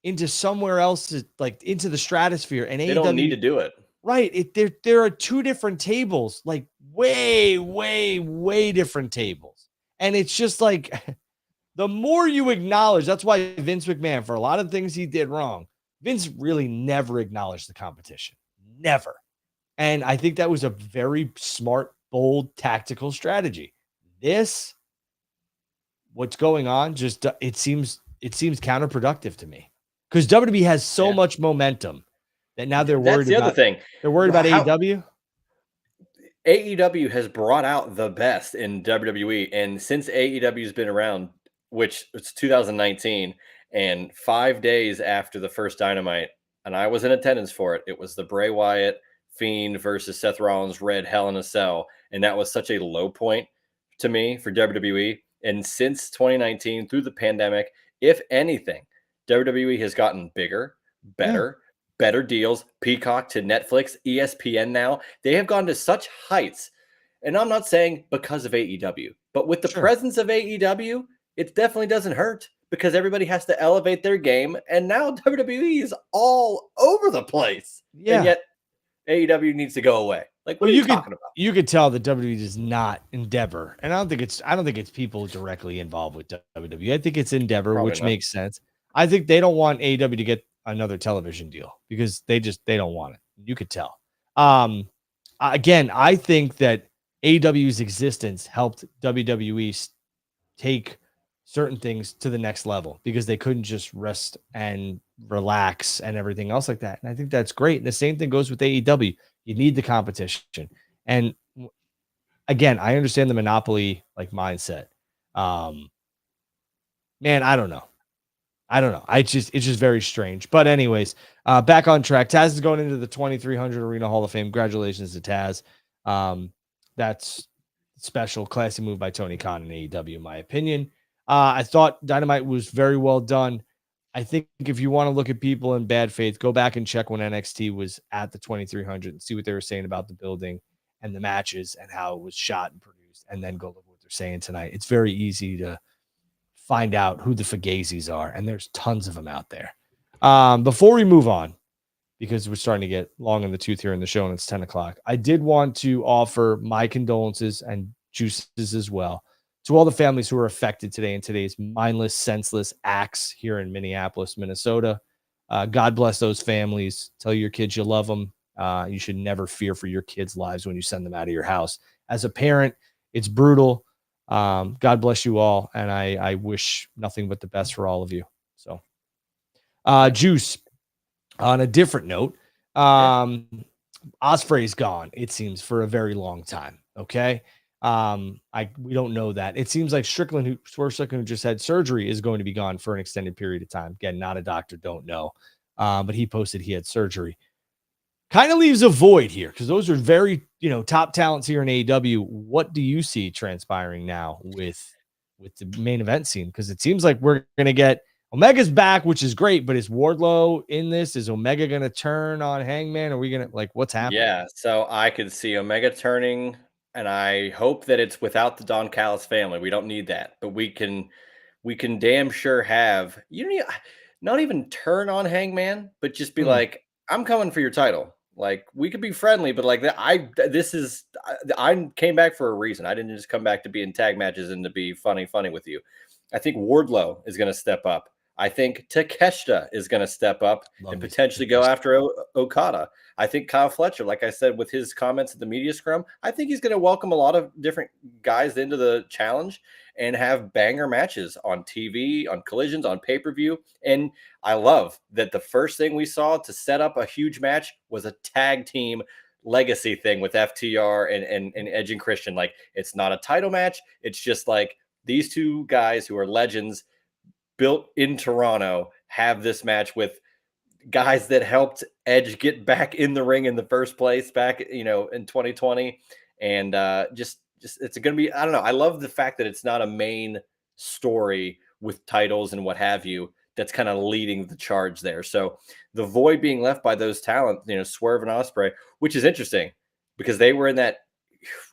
A: into somewhere else, like into the stratosphere, and
B: they
A: AEW
B: don't need to do it.
A: Right. There are two different tables, like way, way, way different tables. And it's just like the more you acknowledge, that's why Vince McMahon, for a lot of things he did wrong, Vince really never acknowledged the competition. Never. And I think that was a very smart, bold, tactical strategy. This what's going on just it seems counterproductive to me because WWE has so
B: Yeah.
A: much momentum that now
B: That's the other thing.
A: they're worried about
B: How
A: AEW.
B: AEW has brought out the best in WWE, and since AEW's been around, which it's 2019, and 5 days after the first Dynamite, and I was in attendance for it. It was the Bray Wyatt Fiend versus Seth Rollins Red Hell in a Cell, and that was such a low point to me for WWE. And since 2019, through the pandemic, if anything, WWE has gotten bigger,
A: Yeah,
B: better deals. Peacock to Netflix, ESPN now. They have gone to such heights. And I'm not saying because of AEW, but with the
A: sure.
B: presence of AEW, it definitely doesn't hurt because everybody has to elevate their game. And now WWE is all over the place. And
A: Yeah.
B: yet AEW needs to go away. Like, what
A: Well,
B: are you talking about?
A: you could tell that WWE does not endeavor, and I don't think it's people directly involved with WWE. I think it's endeavor,
B: Probably
A: which
B: not.
A: makes sense. I think they don't want AEW to get another television deal because they don't want it. You could tell. Again, I think that AEW's existence helped WWE take certain things to the next level because they couldn't just rest and relax and everything else like that. And I think that's great. And the same thing goes with AEW. You need the competition. And again, I understand the monopoly like mindset. Um, man, I don't know. I don't know. It's just very strange. But anyways, back on track. Taz is going into the 2300 Arena Hall of Fame. Congratulations to Taz. That's special, classy move by Tony Khan and AEW, in my opinion. I thought Dynamite was very well done. I think if you want to look at people in bad faith, go back and check when NXT was at the 2300 and see what they were saying about the building and the matches and how it was shot and produced, and then go look what they're saying tonight. It's very easy to find out who the Fugazis are, and there's tons of them out there. Before we move on, because we're starting to get long in the tooth here in the show and it's 10 o'clock, I did want to offer my condolences and juices as well to all the families who are affected today in today's mindless, senseless acts here in Minneapolis, Minnesota. God bless those families. Tell your kids you love them. You should never fear for your kids' lives when you send them out of your house. As a parent, it's brutal. God bless you all, and I wish nothing but the best for all of you. So,
B: Yeah.
A: Juice. On a different note,
B: Yeah.
A: Osprey's gone. It seems for a very long time. Okay, we don't know that. It seems like Swerve Strickland, who just had surgery, is going to be gone for an extended period of time. Again, not a doctor, don't know, but he posted he had surgery. Kind of leaves a void here because those are very, top talents here in AEW. What do you see transpiring now with the main event scene? Because it seems like we're gonna get Omega's back, which is great, but is Wardlow in this? Is Omega gonna turn on Hangman? Are we gonna what's happening?
B: Yeah. So I could see Omega turning, and I hope that it's without the Don Callis family. We don't need that, but we can damn sure have you need not even turn on Hangman, but just be
A: Hmm,
B: like, I'm coming for your title. Like, we could be friendly, but like that, this is I came back for a reason. I didn't just come back to be in tag matches and to be funny with you. I think Wardlow is going to step up. I think Takeshita is going to step up
A: love
B: and
A: me some
B: potentially go
A: Takeshita.
B: after Okada. I think Kyle Fletcher, like I said, with his comments at the media scrum, I think he's going to welcome a lot of different guys into the challenge and have banger matches on TV, on collisions, on pay per view. And I love that the first thing we saw to set up a huge match was a tag team legacy thing with FTR and Edge and Christian. Like, it's not a title match. It's just like these two guys who are legends built in Toronto have this match with guys that helped Edge get back in the ring in the first place back, in 2020. And just it's going to be, I don't know. I love the fact that it's not a main story with titles and what have you that's kind of leading the charge there. So the void being left by those talents, Swerve and Osprey, which is interesting because they were in that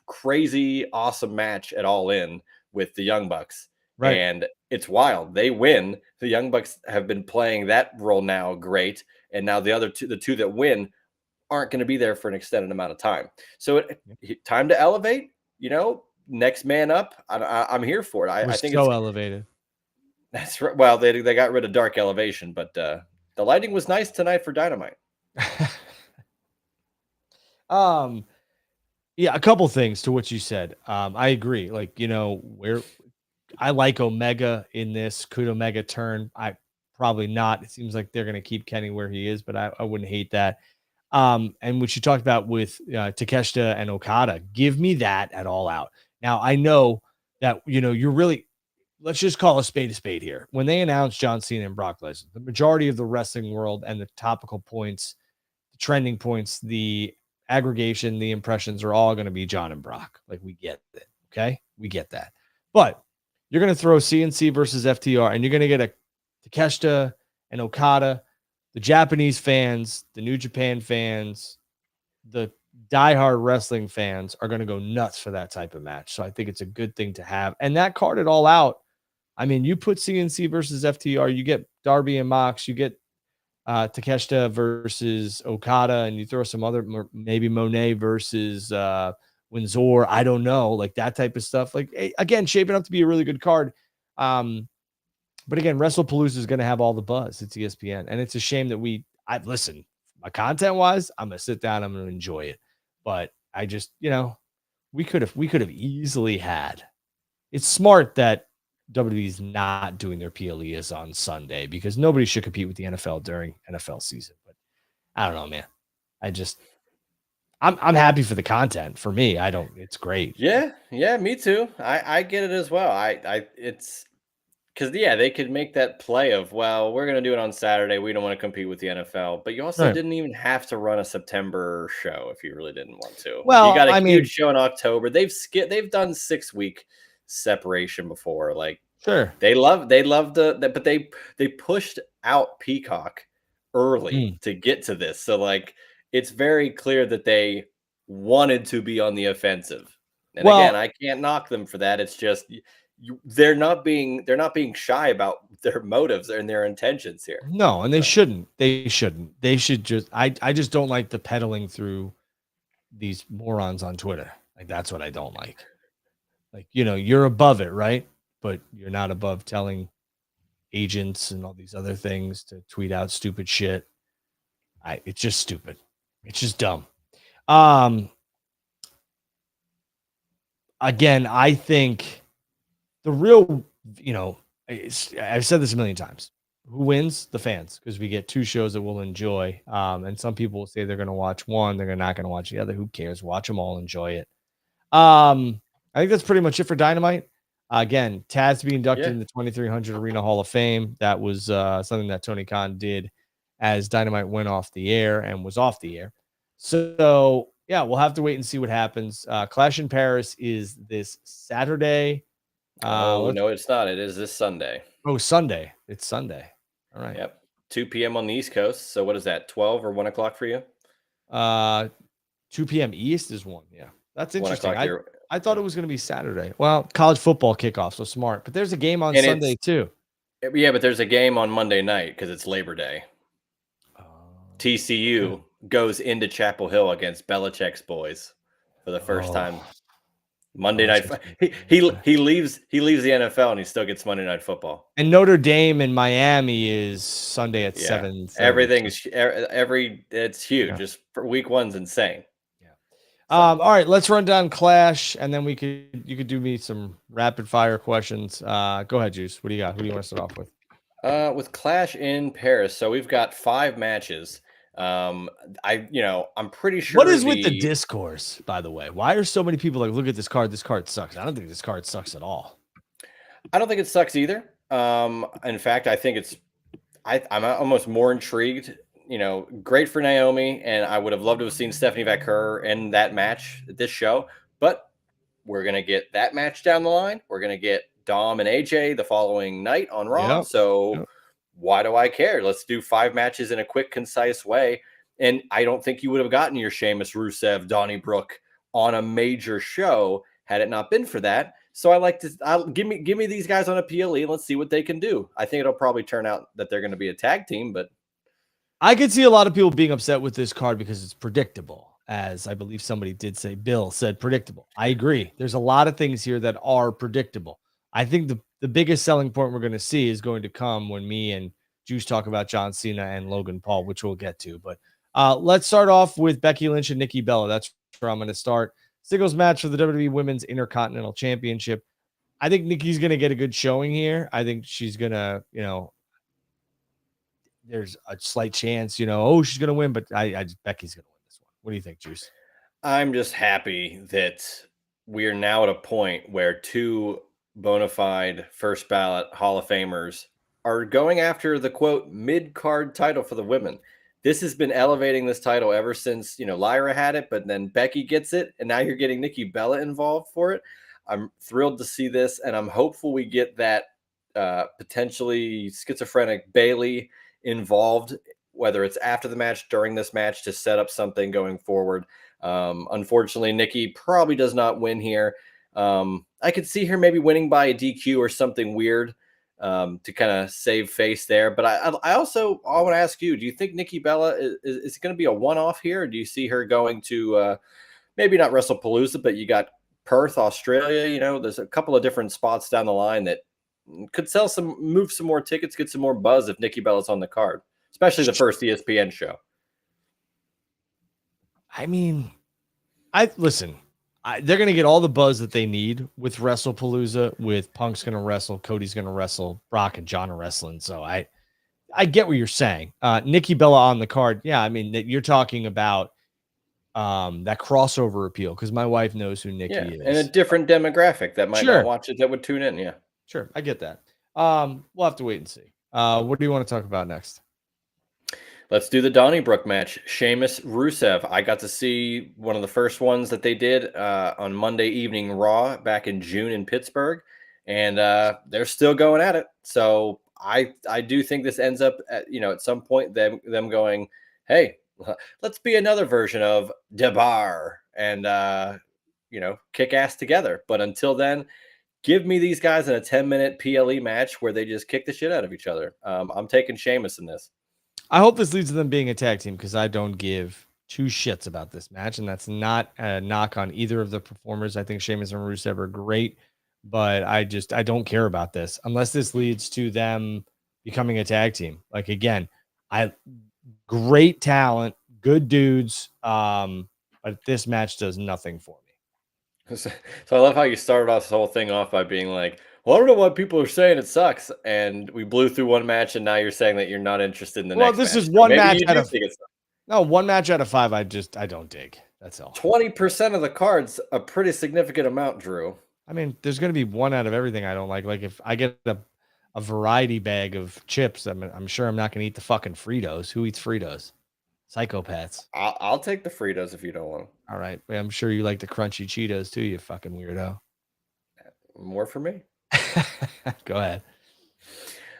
B: crazy awesome match at All In with the Young Bucks.
A: Right.
B: And it's wild. They win. The Young Bucks have been playing that role now great. And now the two that win aren't going to be there for an extended amount of time. So time to elevate, next man up. I'm here for it.
A: We're
B: I think
A: so elevated.
B: that's right. Well, they got rid of dark elevation, but the lighting was nice tonight for Dynamite.
A: um, yeah, a couple things to what you said. I agree. Like, where I like Omega in this. Could Omega turn? I probably not. It seems like they're going to keep Kenny where he is, but I wouldn't hate that. And what you talked about with Takeshita and Okada, give me that at All Out. Now I know that you're really, let's just call a spade here. When they announced John Cena and Brock Lesnar, the majority of the wrestling world and the topical points, the trending points, the aggregation, the impressions are all going to be John and Brock. Like, we get it. Okay. We get that. But you're going to throw CNC versus FTR, and you're going to get a Takeshita and Okada. The Japanese fans, the New Japan fans, the diehard wrestling fans are going to go nuts for that type of match. So I think it's a good thing to have. And that card it all out. I mean, you put CNC versus FTR, you get Darby and Mox, you get Takeshita versus Okada, and you throw some other, maybe Monet versus Windsor. I don't know, like that type of stuff. Like, again, shaping up to be a really good card. But again, WrestlePalooza is going to have all the buzz. It's ESPN, and it's a shame that I've listened. My content wise, I'm gonna sit down, I'm gonna enjoy it. But I just, we could have easily had. It's smart that WWE's not doing their PLEs on Sunday, because nobody should compete with the NFL during NFL season. But I don't know, man. I'm happy for the content. For me, it's great.
B: Yeah, me too. I get it as well. It's because they could make that play of, well, we're gonna do it on Saturday. We don't want to compete with the NFL, but you also
A: Right.
B: didn't even have to run a September show if you really didn't want to. You
A: Well,
B: got a
A: I
B: huge
A: mean,
B: show in October. They've done 6-week separation before. Like,
A: sure.
B: they love but they pushed out Peacock early to get to this. So, like, it's very clear that they wanted to be on the offensive. And again,
A: Well,
B: I can't knock them for that. It's just they're not being shy about their motives and their intentions here.
A: no, and they
B: So,
A: shouldn't. They shouldn't. They should just. I just don't like the peddling through these morons on Twitter. Like, that's what I don't like. Like, you're above it, right? But you're not above telling agents and all these other things to tweet out stupid shit. It's just stupid. It's just dumb. Again, I think the real, I've said this a million times. Who wins? The fans, because we get two shows that we'll enjoy. And some people will say they're going to watch one, they're not going to watch the other. Who cares? Watch them all, enjoy it. I think that's pretty much it for Dynamite. Again, Taz to be inducted in the 2300 Arena Hall of Fame. That was something that Tony Khan did as Dynamite went off the air and was off the air. So, yeah, we'll have to wait and see what happens. Clash in Paris is this Saturday.
B: no, it's not. It is this Sunday.
A: Oh, Sunday. It's Sunday. All right.
B: Yep. 2 p.m. on the East Coast. So what is that? 12 or 1 o'clock for you?
A: 2 p.m. East is 1. Yeah. That's
B: 1
A: interesting.
B: o'clock here.
A: I thought it was going to be Saturday. Well, college football kickoff, so smart. But there's a game on Sunday too.
B: Yeah, but there's a game on Monday night because it's Labor Day. TCU goes into Chapel Hill against Belichick's boys for the first time. Monday night. He leaves the NFL and he still gets Monday Night Football.
A: And Notre Dame in Miami is Sunday at 7.
B: It's huge.
A: Yeah.
B: Just for week one's insane.
A: Yeah. All right, let's run down Clash, and then you could do me some rapid fire questions. Go ahead, Juice. What do you got? Who do you want to start off with?
B: With Clash in Paris, so we've got 5 matches. I'm pretty sure.
A: What is with the discourse, by the way? Why are so many people like, look at this card? This card sucks. I don't think this card sucks at all.
B: I don't think it sucks either. In fact, I think I'm almost more intrigued. Great for Naomi, and I would have loved to have seen Stephanie Vaquer in that match at this show. But we're gonna get that match down the line. We're gonna get Dom and AJ the following night on Raw. Why do I care? Let's do 5 matches in a quick, concise way. And I don't think you would have gotten your Sheamus, Rusev, Donnybrook on a major show had it not been for that. So give me these guys on a PLE and let's see what they can do. I think it'll probably turn out that they're going to be a tag team, but
A: I could see a lot of people being upset with this card because it's predictable. As I believe somebody did say, Bill said predictable. I agree. There's a lot of things here that are predictable. I think the biggest selling point we're going to see is going to come when me and Juice talk about John Cena and Logan Paul, which we'll get to. But let's start off with Becky Lynch and Nikki Bella. That's where I'm going to start. Singles match for the WWE Women's Intercontinental Championship. I think Nikki's gonna get a good showing here. I think she's gonna, there's a slight chance, she's gonna win, but I just Becky's gonna win this one. What do you think, Juice?
B: I'm just happy that we are now at a point where two bona fide first ballot Hall of Famers are going after the quote mid card title for the women. This has been elevating this title ever since, Lyra had it, but then Becky gets it, and now you're getting Nikki Bella involved for it. I'm thrilled to see this, and I'm hopeful we get that potentially schizophrenic Bayley involved, whether it's after the match, during this match, to set up something going forward. Unfortunately, Nikki probably does not win here. I could see her maybe winning by a DQ or something weird to kind of save face there. But I want to ask you, do you think Nikki Bella is going to be a one-off here? Or do you see her going to maybe not WrestlePalooza, but you got Perth, Australia? There's a couple of different spots down the line that could move some more tickets, get some more buzz if Nikki Bella's on the card, especially the first ESPN show.
A: I mean, they're going to get all the buzz that they need with WrestlePalooza, with Punk's going to wrestle, Cody's going to wrestle, Brock and John are wrestling. So I get what you're saying. Nikki Bella on the card. Yeah. I mean, you're talking about that crossover appeal, because my wife knows who Nikki is.
B: And a different demographic that might not watch it, that would tune in. Yeah.
A: Sure. I get that. We'll have to wait and see. What do you want to talk about next?
B: Let's do the Donnybrook match. Sheamus, Rusev. I got to see one of the first ones that they did on Monday Evening Raw back in June in Pittsburgh, and they're still going at it. So I do think this ends up at some point them going, hey, let's be another version of Debar and kick ass together. But until then, give me these guys in a 10-minute PLE match where they just kick the shit out of each other. I'm taking Sheamus in this.
A: I hope this leads to them being a tag team, because I don't give two shits about this match, and that's not a knock on either of the performers. I think Sheamus and Rusev are great, but I don't care about this unless this leads to them becoming a tag team. Like, again, great talent, good dudes, but this match does nothing for me.
B: So I love how you started off this whole thing off by being like, well, I don't know why people are saying it sucks, and we blew through one match, and now you're saying that you're not interested in the next match.
A: Well, this is one match out of one match out of 5. I don't dig. That's all.
B: 20% of the cards, a pretty significant amount, Drew.
A: I mean, there's going to be one out of everything I don't like. Like, if I get a variety bag of chips, I'm sure I'm not going to eat the fucking Fritos. Who eats Fritos? Psychopaths.
B: I'll take the Fritos if you don't want them.
A: All right. I'm sure you like the crunchy Cheetos too, you fucking weirdo.
B: More for me.
A: Go ahead.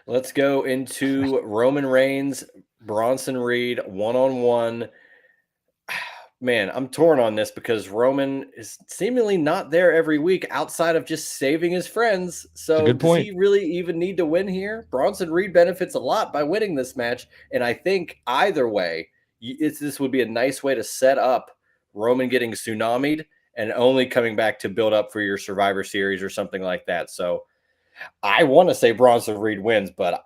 B: Let's go into Roman Reigns, Bronson Reed, one-on-one. Man, I'm torn on this because Roman is seemingly not there every week outside of just saving his friends. So does he really even need to win here? Bronson Reed benefits a lot by winning this match. And I think either way, this would be a nice way to set up Roman getting tsunamied and only coming back to build up for your Survivor Series or something like that. So I want to say Bronson Reed wins, but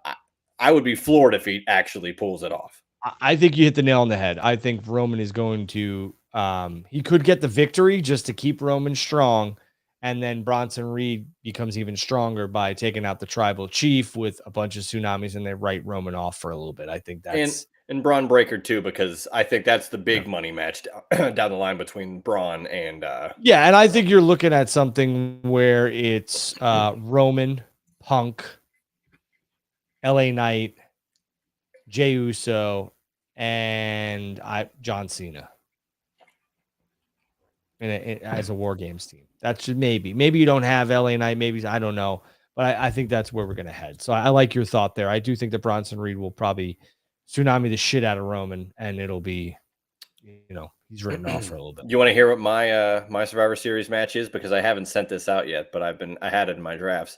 B: I would be floored if he actually pulls it off.
A: I think you hit the nail on the head. I think Roman is going to he could get the victory just to keep Roman strong, and then Bronson Reed becomes even stronger by taking out the tribal chief with a bunch of tsunamis, and they write Roman off for a little bit. I think that's
B: and Braun Breaker too, because I think that's the big money match down the line between Braun and
A: and I think you're looking at something where it's Roman, Punk, LA Knight, Jey Uso, and John Cena, and as a War Games team. That should maybe you don't have LA Knight, maybe, I don't know, but I think that's where we're gonna head. So I like your thought there. I do think that Bronson Reed will probably tsunami the shit out of Roman, and it'll be, he's written off for a little bit.
B: You want to hear what my Survivor Series match is? Because I haven't sent this out yet, but I had it in my drafts.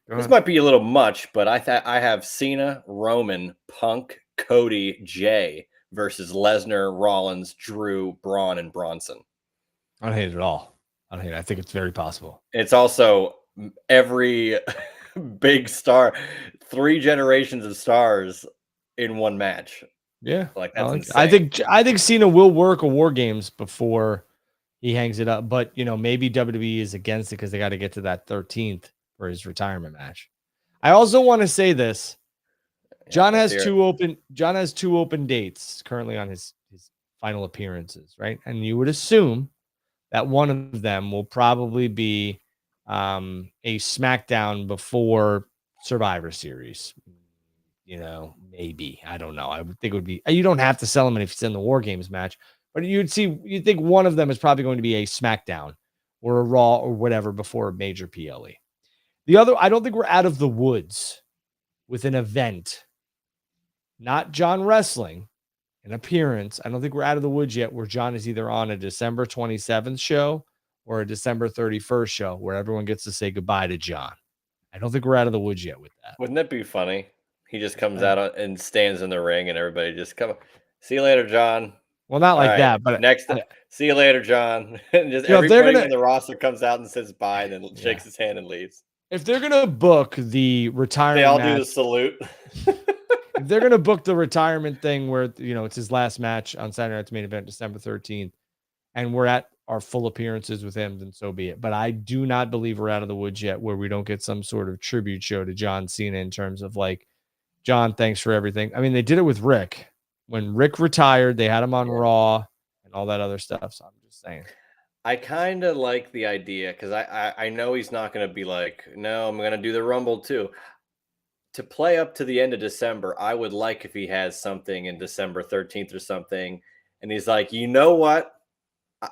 B: This might be a little much, but I have Cena, Roman, Punk, Cody, Jay versus Lesnar, Rollins, Drew, Braun, and Bronson.
A: I don't hate it at all. I don't hate it. I think it's very possible.
B: It's also every big star, 3 generations of stars in one match.
A: Yeah,
B: like that's insane.
A: I think Cena will work a War Games before he hangs it up, but maybe WWE is against it because they got to get to that 13th for his retirement match. I also want to say this. John has two open dates currently on his final appearances, right? And you would assume that one of them will probably be a SmackDown before Survivor Series. Maybe. I don't know. I would think it would be. You don't have to sell him if it's in the War Games match, but you'd think one of them is probably going to be a SmackDown or a Raw or whatever before a major PLE. The other, I don't think we're out of the woods with an event, not John wrestling, an appearance. I don't think we're out of the woods yet where John is either on a December 27th show or a December 31st show where everyone gets to say goodbye to John. I don't think we're out of the woods yet with that.
B: Wouldn't that be funny? He just comes out and stands in the ring and everybody just see you later, John.
A: Well, not like that, but
B: see you later, John. And just everybody in the roster comes out and says bye and then shakes his hand and leaves.
A: If they're gonna book the retirement,
B: they all do the salute.
A: If they're gonna book the retirement thing where it's his last match on Saturday Night's Main Event, December 13th, and we're at our full appearances with him, then so be it. But I do not believe we're out of the woods yet where we don't get some sort of tribute show to John Cena in terms of like, John, thanks for everything. I mean, they did it with Rick. When Rick retired, they had him on Raw and all that other stuff. So I'm just saying.
B: I kind of like the idea because I know he's not going to be like, no, I'm going to do the Rumble too. To play up to the end of December, I would like if he has something in December 13th or something. And he's like, you know what?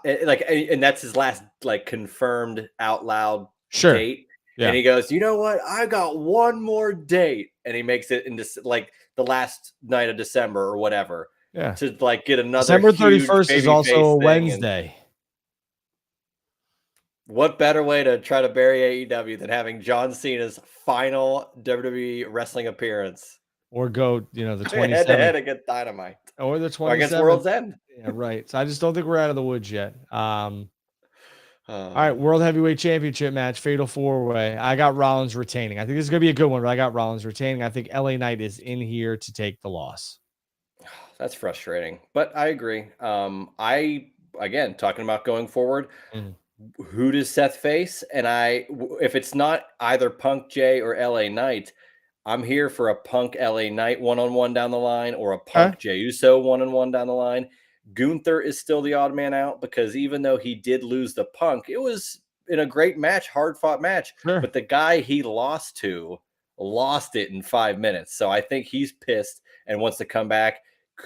B: And that's his last confirmed out loud date. Yeah. And he goes, you know what? I got one more date. And he makes it into the last night of December or whatever.
A: Yeah.
B: To get another
A: December 31st is also a Wednesday.
B: What better way to try to bury AEW than having John Cena's final WWE wrestling appearance?
A: Or go, the 27th.
B: Head-to-head against Dynamite.
A: Or the 27th.
B: Or against World's End.
A: Yeah, right. So I just don't think we're out of the woods yet. All right, World Heavyweight Championship match, Fatal 4-Way. I got Rollins retaining. I think this is going to be a good one, but I got Rollins retaining. I think LA Knight is in here to take the loss.
B: That's frustrating, but I agree. Again, talking about going forward, who does Seth face? And if it's not either Punk Jay or LA Knight, I'm here for a Punk LA Knight one-on-one down the line or a Punk Jey Uso one-on-one down the line. Gunther is still the odd man out because even though he did lose the Punk, it was in a great match, hard-fought match. Sure. But the guy he lost to lost it in 5 minutes. So I think he's pissed and wants to come back.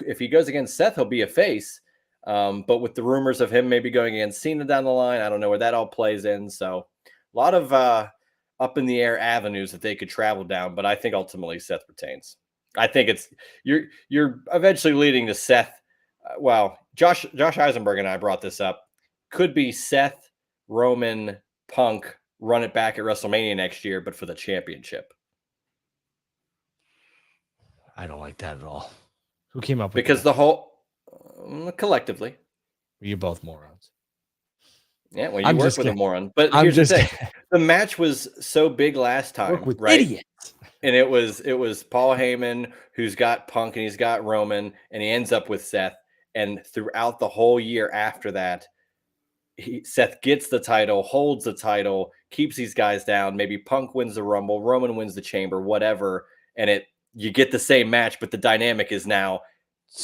B: If he goes against Seth, he'll be a face. But with the rumors of him maybe going against Cena down the line, I don't know where that all plays in. So a lot of up in the air avenues that they could travel down. But I think ultimately Seth retains. I think it's you're eventually leading to Seth. Josh Eisenberg and I brought this up. Could be Seth, Roman, Punk run it back at WrestleMania next year, but for the championship.
A: I don't like that at all. Who came up with
B: because
A: that?
B: The whole collectively.
A: You're both morons.
B: Yeah, well, you work with a moron. But here's the thing: the match was so big last time,
A: with
B: right?
A: Idiots.
B: And it was Paul Heyman who's got Punk and he's got Roman, and he ends up with Seth. And throughout the whole year after that, Seth gets the title, holds the title, keeps these guys down. Maybe Punk wins the Rumble, Roman wins the Chamber, whatever, and you get the same match, but the dynamic is now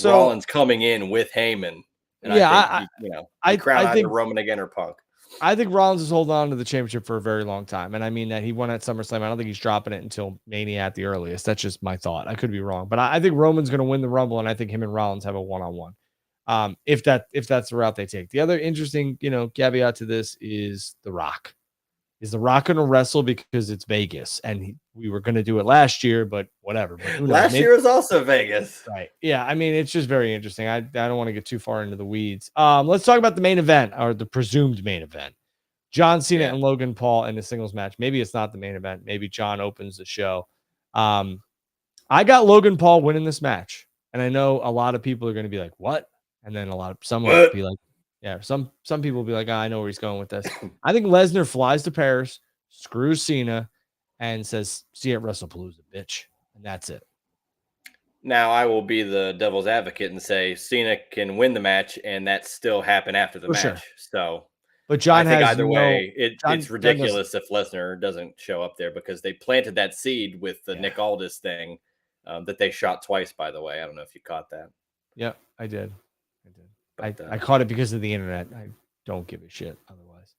B: Rollins coming in with Heyman. And I think, I think Roman again or Punk.
A: I think Rollins is holding on to the championship for a very long time. And I mean that he won at SummerSlam. I don't think he's dropping it until Mania at the earliest. That's just my thought. I could be wrong, but I think Roman's going to win the Rumble, and I think him and Rollins have a one-on-one. If that's the route they take. The other interesting, caveat to this is The Rock. Is The Rock going to wrestle because it's Vegas? And we were going to do it last year, but whatever. But
B: last year was also Vegas.
A: Right. Yeah. I mean, it's just very interesting. I don't want to get too far into the weeds. Let's talk about the main event, or the presumed main event. John Cena and Logan Paul in a singles match. Maybe it's not the main event. Maybe John opens the show. I got Logan Paul winning this match. And I know a lot of people are going to be like, what? And then some will be like, yeah, some people will be like, I know where he's going with this. I think Lesnar flies to Paris, screws Cena, and says, see you at WrestlePalooza, bitch. And that's it.
B: Now I will be the devil's advocate and say Cena can win the match, and that still happen after the match.
A: Sure.
B: So,
A: But John
B: I think
A: has
B: either way, it's
A: John does,
B: ridiculous if Lesnar doesn't show up there because they planted that seed with the
A: yeah.
B: Nick Aldis thing that they shot twice, by the way. I don't know if you caught that.
A: Yeah, I did.
B: But
A: I caught it because of the internet. I don't give a shit otherwise.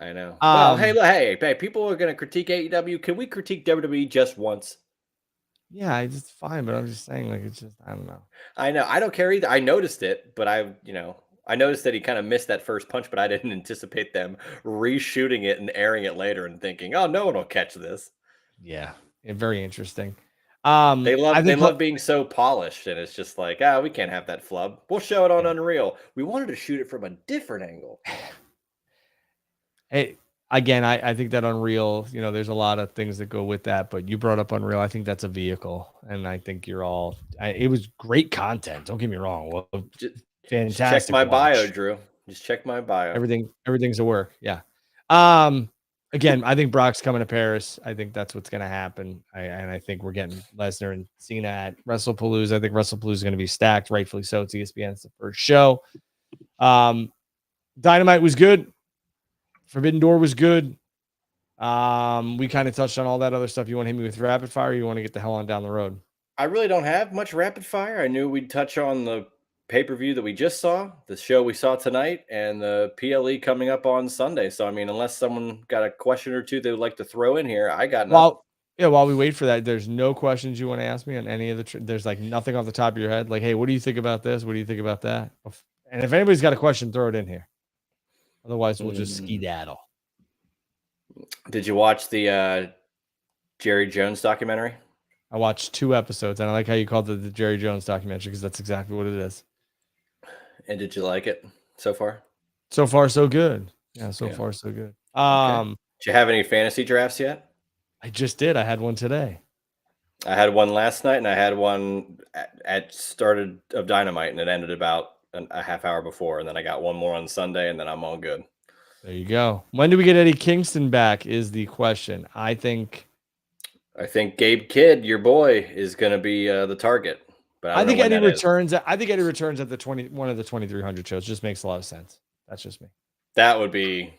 B: I know. Well, hey,
A: Um,
B: hey, people are going to critique AEW. Can we critique WWE just once?
A: yeah, it's fine, but I'm just saying, like, it's just, I don't know.
B: I know. I don't care either. I noticed it, but I noticed that he kind of missed that first punch, but I didn't anticipate them reshooting it and airing it later and thinking, "Oh, no one will catch this."
A: Yeah, very interesting.
B: They
A: I
B: they
A: think
B: love being so polished, and it's just like, we can't have that flub. We'll show it on
A: yeah.
B: Unreal. We wanted to shoot it from a different angle.
A: Hey, again, I think that Unreal, there's a lot of things that go with that, but you brought up Unreal. I think that's a vehicle, and I think you're all. It was great content. Don't get me wrong. Well,
B: Just check
A: fantastic
B: my bio,
A: watch.
B: Drew. Just check my bio.
A: Everything's a work. Yeah. Again, I think Brock's coming to Paris. I think that's what's going to happen. And I think we're getting Lesnar and Cena at WrestlePalooza. I think WrestlePalooza is going to be stacked, rightfully so. It's ESPN. It's the first show. Dynamite was good. Forbidden Door was good. We kind of touched on all that other stuff. You want to hit me with rapid fire, or you want to get the hell on down the road?
B: I really don't have much rapid fire. I knew we'd touch on the pay-per-view that we just saw, the show we saw tonight, and the PLE coming up on Sunday. So, I mean, unless someone got a question or two they would like to throw in here, I got nothing.
A: While we wait for that, there's no questions you want to ask me on any of the. There's like nothing off the top of your head. Like, hey, what do you think about this? What do you think about that? And if anybody's got a question, throw it in here. Otherwise, we'll just skedaddle.
B: Did you watch the Jerry Jones documentary?
A: I watched 2 episodes, and I like how you called it the Jerry Jones documentary because that's exactly what it is.
B: And did you like it so far?
A: So far, so good. Yeah, so far, so good.
B: Okay. Did you have any fantasy drafts yet?
A: I just did. I had one today.
B: I had one last night, and I had one at started of Dynamite, and it ended about a half hour before, and then I got one more on Sunday, and then I'm all good.
A: There you go. When do we get Eddie Kingston back is the question. I think
B: Gabe Kidd, your boy, is going to be the target. But
A: I think Eddie returns. I think Eddie returns at one of the 2300 shows. Just makes a lot of sense. That's just me.
B: That would be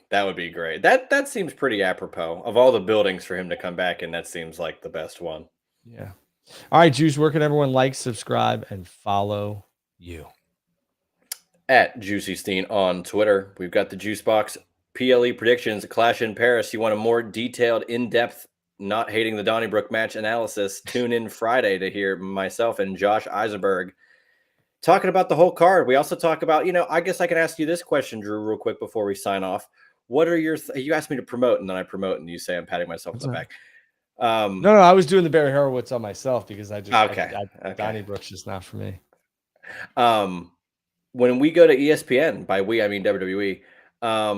B: great. That seems pretty apropos of all the buildings for him to come back, and that seems like the best one.
A: Yeah. All right, Juice. Where can everyone like, subscribe, and follow you?
B: At Juicy Steen on Twitter. We've got the Juice Box PLE predictions, Clash in Paris. You want a more detailed, in-depth, not hating the Donnybrook match analysis? Tune in Friday to hear myself and Josh Eisenberg talking about the whole card. We also talk about, I guess I can ask you this question, Drew, real quick before we sign off. What are your you asked me to promote, and then I promote, and you say I'm patting myself on the back.
A: No, I was doing the Barry Horowitz on myself because I just
B: okay.
A: Donnybrook's just not for me.
B: When we go to ESPN, by we I mean WWE, are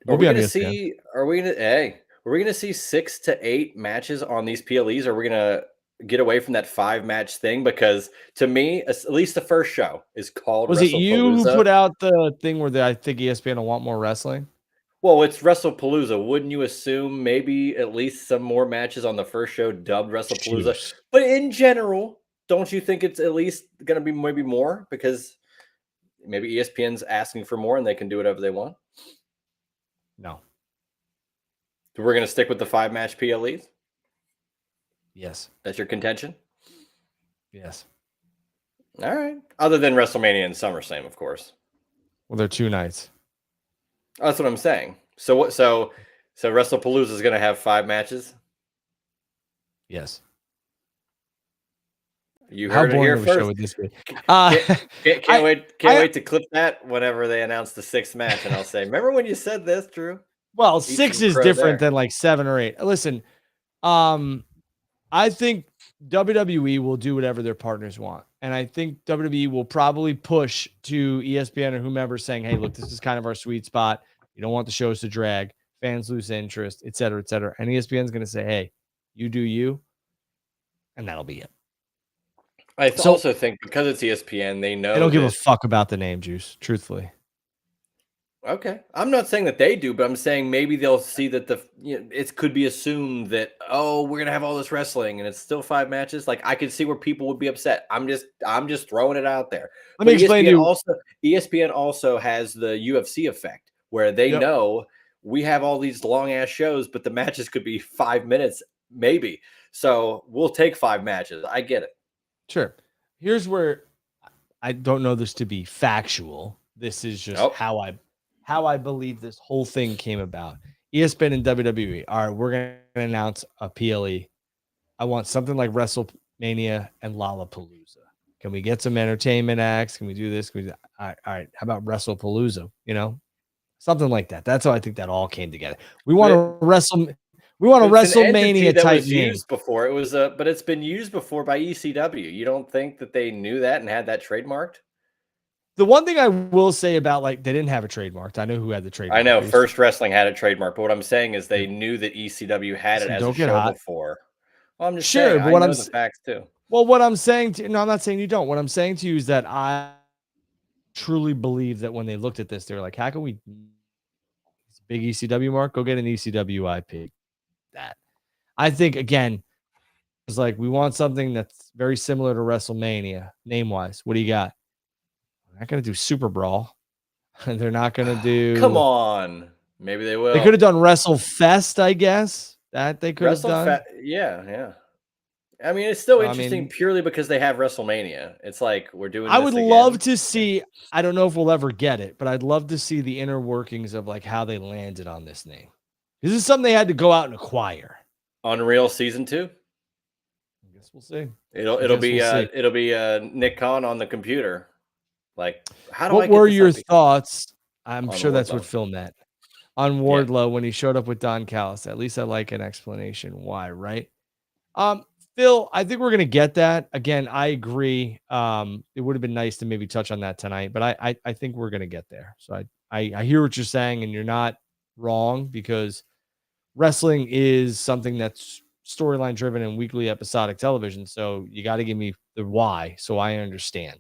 B: we going to see? Are we going to see 6 to 8 matches on these PLEs? Are we going to get away from that 5-match thing? Because to me, at least the first show is called.
A: Was it you who put out the thing where I think ESPN will want more wrestling?
B: Well, it's WrestlePalooza. Wouldn't you assume maybe at least some more matches on the first show dubbed WrestlePalooza?
A: Jeez.
B: But in general, don't you think it's at least going to be maybe more? Because maybe ESPN's asking for more and they can do whatever they want?
A: No.
B: We're going to stick with the 5-match PLEs?
A: Yes.
B: That's your contention?
A: Yes.
B: All right. Other than WrestleMania and SummerSlam, of course.
A: Well, they're 2 nights.
B: Oh, that's what I'm saying. So what? So WrestlePalooza is going to have 5 matches?
A: Yes.
B: You heard it here first.
A: Would this be?
B: Can't wait to clip that whenever they announce the 6th match, and I'll say, "Remember when you said this, Drew?"
A: Well, 6 is different than like 7 or 8. Listen, I think WWE will do whatever their partners want. And I think WWE will probably push to ESPN or whomever saying, hey, look, this is kind of our sweet spot. You don't want the shows to drag. Fans lose interest, et cetera, et cetera. And ESPN is going to say, hey, you do you. And that'll be it.
B: I also think because it's ESPN, they know.
A: They don't give a fuck about the name, Juice, truthfully.
B: Okay. I'm not saying that they do, but I'm saying maybe they'll see that it could be assumed that, we're going to have all this wrestling and it's still 5 matches. Like, I could see where people would be upset. I'm just throwing it out there.
A: Let me explain to you.
B: ESPN also has the UFC effect where they
A: Yep.
B: know we have all these long ass shows, but the matches could be 5 minutes, maybe. So we'll take 5 matches. I get it.
A: Sure. Here's where I don't know this to be factual. This is just
B: Oh,
A: how I believe this whole thing came about. ESPN and WWE. All right, we're gonna announce a PLE. I want something like WrestleMania and Lollapalooza. Can we get some entertainment acts? Can we do this? Can we do, all right. How about WrestlePalooza? Something like that. That's how I think that all came together. We want
B: but
A: to wrestle. We want a
B: it's an entity
A: WrestleMania
B: that
A: type
B: was
A: name.
B: used before. It was but it's been used before by ECW. You don't think that they knew that and had that trademarked?
A: The one thing I will say about they didn't have a trademark. I know who had the
B: I
A: trademark.
B: know
A: It was
B: First Wrestling had a trademark, but what I'm saying is they knew that ECW had it
A: listen,
B: as a
A: don't get
B: show
A: hot.
B: before. Well, I'm just saying,
A: Sure, but
B: I know the facts too.
A: what I'm saying to no, I'm not saying you don't. What I'm saying to you is that I truly believe that when they looked at this, they were like, how can we it's a big ECW mark? Go get an ECW IP. That I think again, it's like we want something that's very similar to WrestleMania, name wise. What do you got? They're not gonna do Super Brawl. They're not gonna
B: Come
A: do
B: on. Maybe they
A: they could
B: will.
A: have done WrestleFest, I guess. That they could have done.
B: Yeah, yeah. I mean, it's still
A: So I
B: interesting
A: mean,
B: purely because they have WrestleMania. It's like we're doing
A: I would
B: this
A: love
B: again.
A: to see. I don't know if we'll ever get it, but I'd love to see the inner workings of how they landed on this name. This is something they had to go out and acquire.
B: Unreal season 2.
A: I guess we'll see.
B: It'll
A: I
B: it'll
A: guess
B: be
A: we'll see.
B: it'll be Nick Khan on the computer. Like, how do I
A: What
B: get
A: were
B: this
A: your
B: IP
A: thoughts? I'm
B: on
A: sure that's what
B: Wardlow?
A: filmed that on
B: Yeah,
A: Wardlow when he showed up with Don Callis. At least I like an explanation why, right? Um, Phil, I think we're gonna get that. Again, I agree. It would have been nice to maybe touch on that tonight, but I think we're gonna get there. So I hear what you're saying, and you're not wrong because wrestling is something that's storyline driven and weekly episodic television. So you got to give me the why so I understand.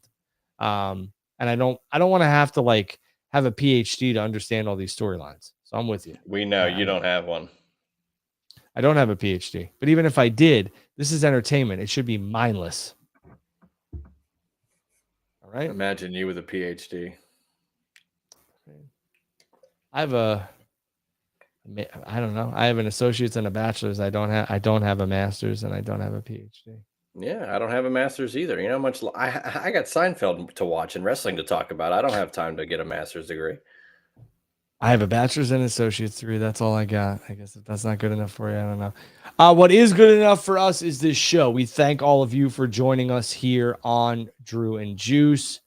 A: And I don't want to have to have a PhD to understand all these storylines. So I'm with you.
B: we know you don't have one.
A: I don't have a PhD, but even if I did, this is entertainment. It should be mindless. All right.
B: Imagine you with a PhD.
A: I have I don't know. I have an associate's and a bachelor's. I don't have a master's and I don't have a PhD.
B: Yeah, I don't have a master's either. You know how much I got Seinfeld to watch and wrestling to talk about. I don't have time to get a master's degree.
A: I have a bachelor's and associate's degree. That's all I got. I guess if that's not good enough for you, I don't know. What is good enough for us is this show. We thank all of you for joining us here on Drew and Juice.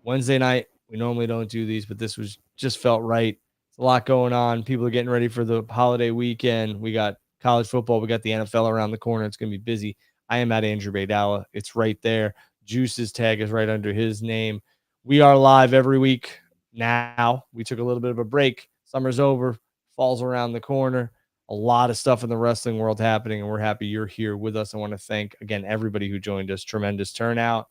A: Wednesday night, we normally don't do these, but this was just felt right. It's a lot going on. People are getting ready for the holiday weekend. We got college football. We got the NFL around the corner. It's going to be busy. I am at Andrew Baydala. It's right there. Juice's tag is right under his name. We are live every week now. We took a little bit of a break. Summer's over. Fall's around the corner. A lot of stuff in the wrestling world happening, and we're happy you're here with us. I want to thank, again, everybody who joined us. Tremendous turnout.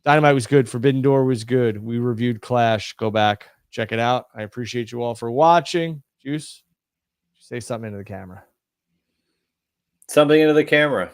A: Dynamite was good. Forbidden Door was good. We reviewed Clash. Go back, check it out. I appreciate you all for watching. Juice, say something into the camera.
B: Something into the camera.